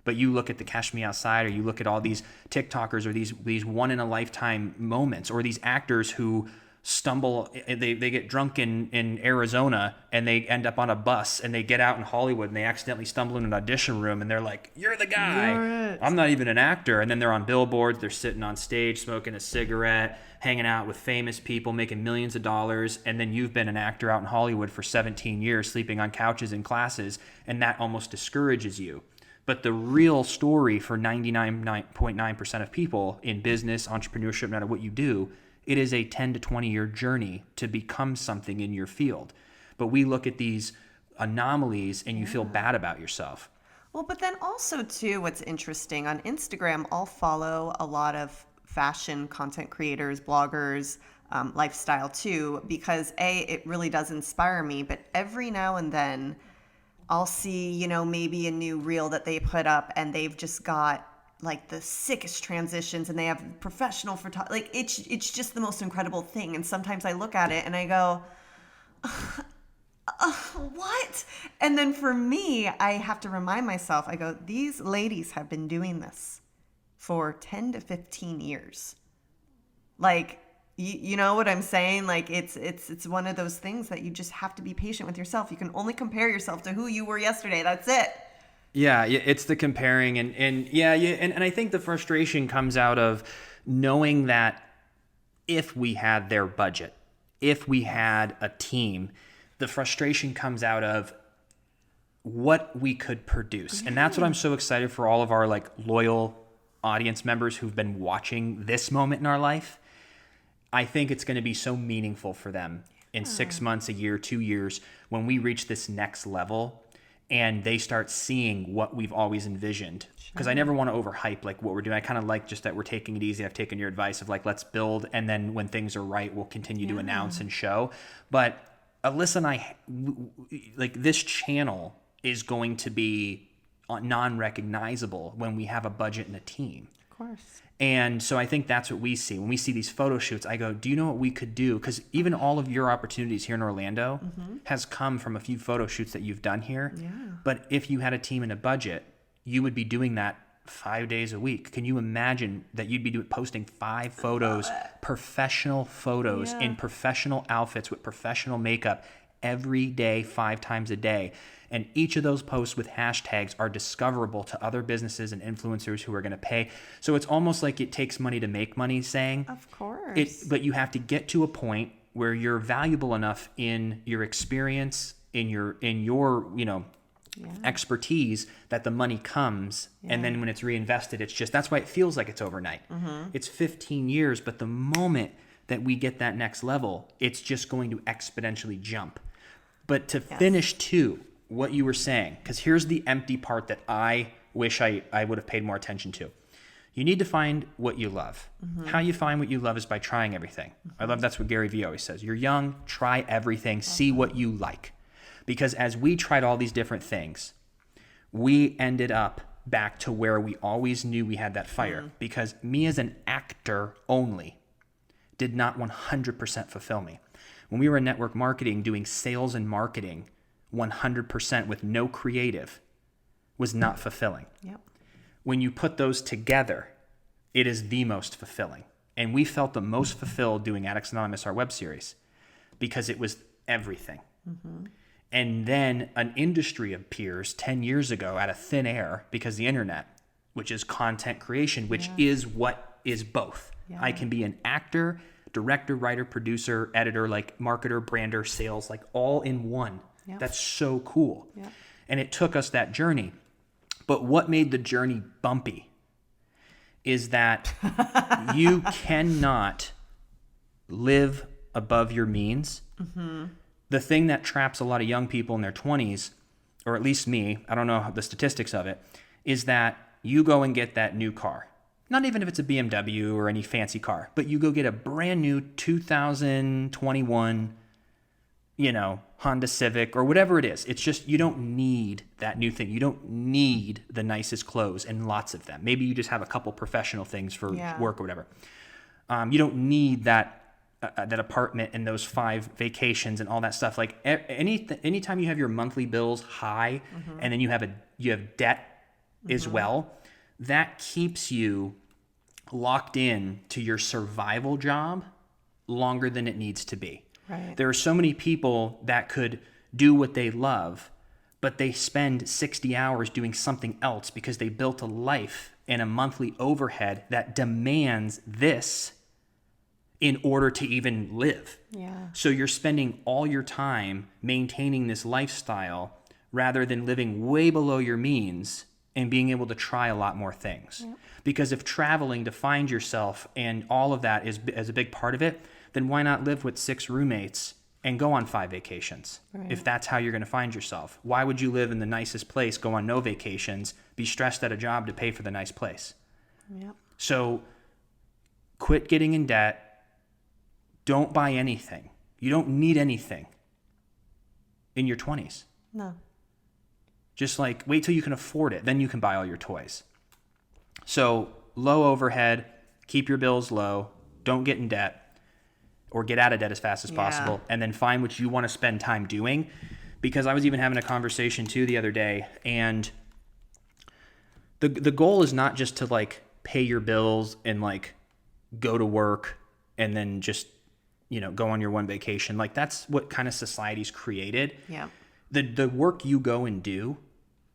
Speaker 1: But you look at the Cash Me Outside, or you look at all these TikTokers, or these one in a lifetime moments, or these actors who stumble, they get drunk in Arizona and they end up on a bus and they get out in Hollywood and they accidentally stumble in an audition room and they're like, you're the guy.
Speaker 2: You're it.
Speaker 1: I'm not even an actor. And then they're on billboards, they're sitting on stage, smoking a cigarette, hanging out with famous people, making millions of dollars. And then you've been an actor out in Hollywood for 17 years, sleeping on couches in classes, and that almost discourages you. But the real story for 99.9% of people in business, entrepreneurship, no matter what you do, it is a 10 to 20 year journey to become something in your field. But we look at these anomalies and you feel bad about yourself.
Speaker 2: Well, but then also too, what's interesting on Instagram, I'll follow a lot of fashion content creators, bloggers, lifestyle too, because it really does inspire me. But every now and then I'll see, maybe a new reel that they put up and they've just got like the sickest transitions and they have professional photography. Like it's just the most incredible thing. And sometimes I look at it and I go, what? And then for me, I have to remind myself, I go, these ladies have been doing this for 10 to 15 years. Like, you know what I'm saying? Like it's one of those things that you just have to be patient with yourself. You can only compare yourself to who you were yesterday. That's it.
Speaker 1: Yeah, it's the comparing and I think the frustration comes out of knowing that if we had their budget, if we had a team, the frustration comes out of what we could produce. And that's what I'm so excited for all of our like loyal audience members who've been watching this moment in our life. I think it's going to be so meaningful for them in 6 months, a year, 2 years, when we reach this next level and they start seeing what we've always envisioned. Because I never want to overhype like what we're doing. I kind of like just that we're taking it easy. I've taken your advice of like, let's build. And then when things are right, we'll continue to announce and show. But Alyssa and I, like this channel is going to be non-recognizable when we have a budget and a team.
Speaker 2: Of course.
Speaker 1: And so I think that's what we see. When we see these photo shoots, I go, do you know what we could do? Because even all of your opportunities here in Orlando has come from a few photo shoots that you've done here.
Speaker 2: Yeah.
Speaker 1: But if you had a team and a budget, you would be doing that 5 days a week. Can you imagine that you'd be posting 5 photos, professional photos in professional outfits with professional makeup every day, 5 times a day? And each of those posts with hashtags are discoverable to other businesses and influencers who are going to pay. So it's almost like it takes money to make money, saying.
Speaker 2: Of course.
Speaker 1: But you have to get to a point where you're valuable enough in your experience, in your expertise, that the money comes. And then when it's reinvested, it's just, that's why it feels like it's overnight. It's 15 years, but the moment that we get that next level, it's just going to exponentially jump. But to finish too, what you were saying, because here's the empty part that I wish I would have paid more attention to. You need to find what you love. How you find what you love is by trying everything. I love that's what Gary Vee always says. You're young, try everything, see what you like. Because as we tried all these different things, we ended up back to where we always knew we had that fire. Because me as an actor only did not 100% fulfill me. when we were in network marketing, doing sales and marketing 100% with no creative was not fulfilling.
Speaker 2: Yep.
Speaker 1: When you put those together, it is the most fulfilling. And we felt the most fulfilled doing Addicts Anonymous, our web series, because it was everything. Mm-hmm. And then an industry appears 10 years ago out of thin air because the internet, which is content creation, which is what is both. Yeah. I can be an actor, director, writer, producer, editor, like marketer, brander, sales, like all in one. Yep. That's so cool. Yep. And it took us that journey. But what made the journey bumpy is that you cannot live above your means. Mm-hmm. The thing that traps a lot of young people in their 20s, or at least me, I don't know the statistics of it, is that you go and get that new car. Not even if it's a BMW or any fancy car, but you go get a brand new 2021, Honda Civic or whatever it is. It's just, you don't need that new thing. You don't need the nicest clothes and lots of them. Maybe you just have a couple professional things for work or whatever. You don't need that apartment and those 5 vacations and all that stuff. Like anytime you have your monthly bills high, mm-hmm. and then you have debt mm-hmm. as well, that keeps you locked in to your survival job longer than it needs to be. Right. There are so many people that could do what they love, but they spend 60 hours doing something else because they built a life and a monthly overhead that demands this in order to even live. Yeah. So you're spending all your time maintaining this lifestyle rather than living way below your means and being able to try a lot more things. Yep. Because if traveling to find yourself and all of that is a big part of it, then why not live with 6 roommates and go on 5 vacations? Right. If that's how you're going to find yourself. Why would you live in the nicest place, go on no vacations, be stressed at a job to pay for the nice place? Yep. So quit getting in debt. Don't buy anything. You don't need anything in your 20s. No. Just like wait till you can afford it. Then you can buy all your toys. So low overhead, keep your bills low, don't get in debt or get out of debt as fast as possible, and then find what you want to spend time doing. Because I was even having a conversation too the other day, and the goal is not just to like pay your bills and like go to work and then just go on your one vacation. Like that's what kind of society's created. Yeah. The work you go and do,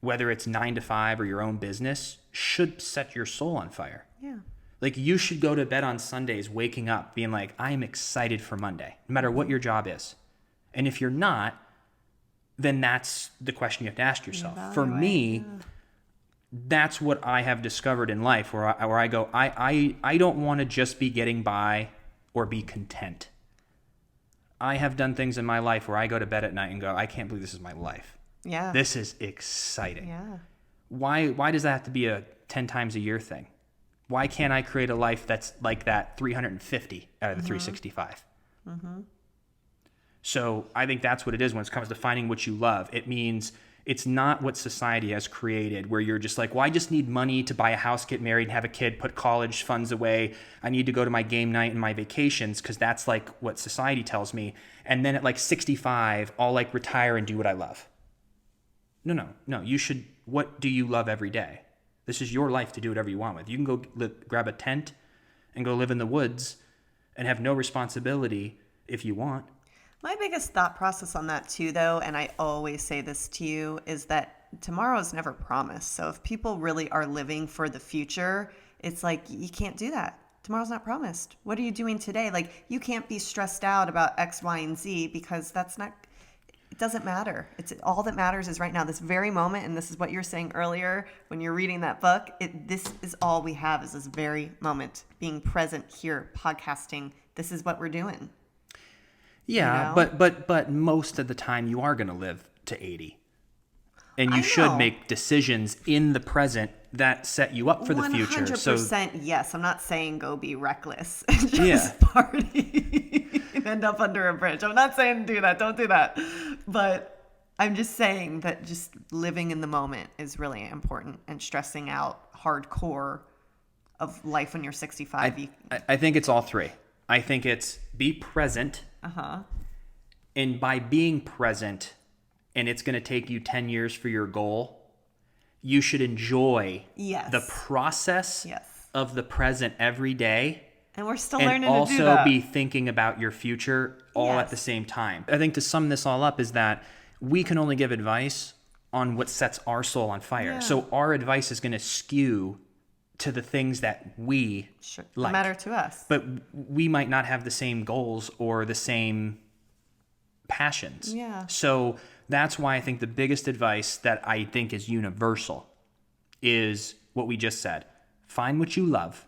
Speaker 1: whether it's 9 to 5 or your own business, should set your soul on fire. Yeah. Like you should go to bed on Sundays waking up being like, I am excited for Monday, no matter what your job is. And if you're not, then that's the question you have to ask yourself. For me, that's what I have discovered in life where I go, I don't want to just be getting by or be content. I have done things in my life where I go to bed at night and go, I can't believe this is my life. Yeah. This is exciting. Yeah. Why does that have to be a 10 times a year thing? Why can't I create a life that's like that 350 out of the 365? Mm-hmm. So I think that's what it is when it comes to finding what you love. It means it's not what society has created where you're just like, well, I just need money to buy a house, get married, and have a kid, put college funds away. I need to go to my game night and my vacations because that's like what society tells me. And then at like 65, I'll like retire and do what I love. No. You should, what do you love every day? This is your life to do whatever you want with. You can go grab a tent and go live in the woods and have no responsibility if you want.
Speaker 2: My biggest thought process on that too, though, and I always say this to you, is that tomorrow is never promised. So if people really are living for the future, it's like, you can't do that. Tomorrow's not promised. What are you doing today? Like, you can't be stressed out about X, Y, and Z because it doesn't matter. It's all that matters is right now, this very moment. And this is what you're saying earlier when you're reading that book. This is all we have is this very moment, being present here, podcasting. This is what we're doing.
Speaker 1: Yeah, but most of the time you are going to live to 80. And you should make decisions in the present that set you up for the future.
Speaker 2: 100% yes. I'm not saying go be reckless and just party and end up under a bridge. I'm not saying do that. Don't do that. But I'm just saying that just living in the moment is really important, and stressing out hardcore of life when you're 65.
Speaker 1: I think it's all three. I think it's be present. And by being present, and it's going to take you 10 years for your goal, you should enjoy the process of the present every day.
Speaker 2: And we're still learning to
Speaker 1: and
Speaker 2: do that.
Speaker 1: also be thinking about your future all at the same time. I think to sum this all up is that we can only give advice on what sets our soul on fire.
Speaker 2: Yeah.
Speaker 1: So our advice is going to skew to the things that we like.
Speaker 2: Matter to us.
Speaker 1: But we might not have the same goals or the same passions.
Speaker 2: Yeah.
Speaker 1: So that's why I think the biggest advice that I think is universal is what we just said. Find what you love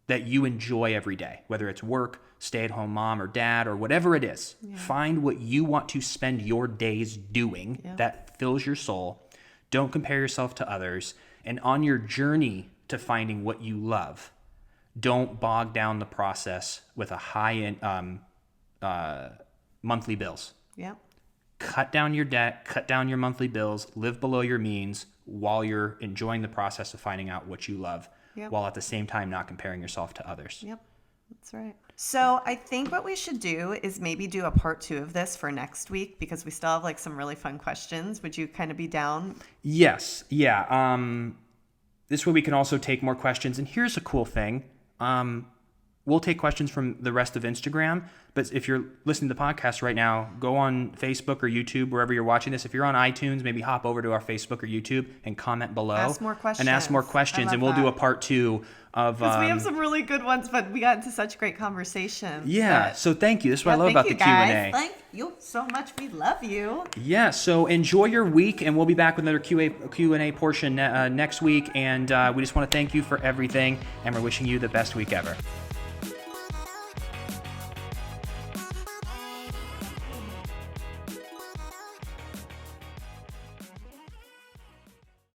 Speaker 1: that you enjoy every day, whether it's work, stay-at-home mom or dad, or whatever it is. Yeah. Find what you want to spend your days doing that fills your soul. Don't compare yourself to others. And on your journey to finding what you love, don't bog down the process with a high monthly bills.
Speaker 2: Yeah.
Speaker 1: Cut down your debt, cut down your monthly bills, live below your means while you're enjoying the process of finding out what you love, while at the same time not comparing yourself to others.
Speaker 2: Yep, that's right. So I think what we should do is maybe do a part 2 of this for next week, because we still have like some really fun questions. Would you kind of be down?
Speaker 1: Yes. Yeah. This way we can also take more questions. And here's a cool thing. We'll take questions from the rest of Instagram, but if you're listening to the podcast right now, go on Facebook or YouTube, wherever you're watching this. If you're on iTunes, maybe hop over to our Facebook or YouTube and comment below.
Speaker 2: Ask more questions.
Speaker 1: And ask more questions, and we'll do a part 2 of...
Speaker 2: Because we have some really good ones, but we got into such great conversation.
Speaker 1: Yeah, so thank you. This is what I love about the Q&A.
Speaker 2: Thank you so much. We love you.
Speaker 1: Yeah, so enjoy your week, and we'll be back with another Q&A portion next week. And we just want to thank you for everything, and we're wishing you the best week ever.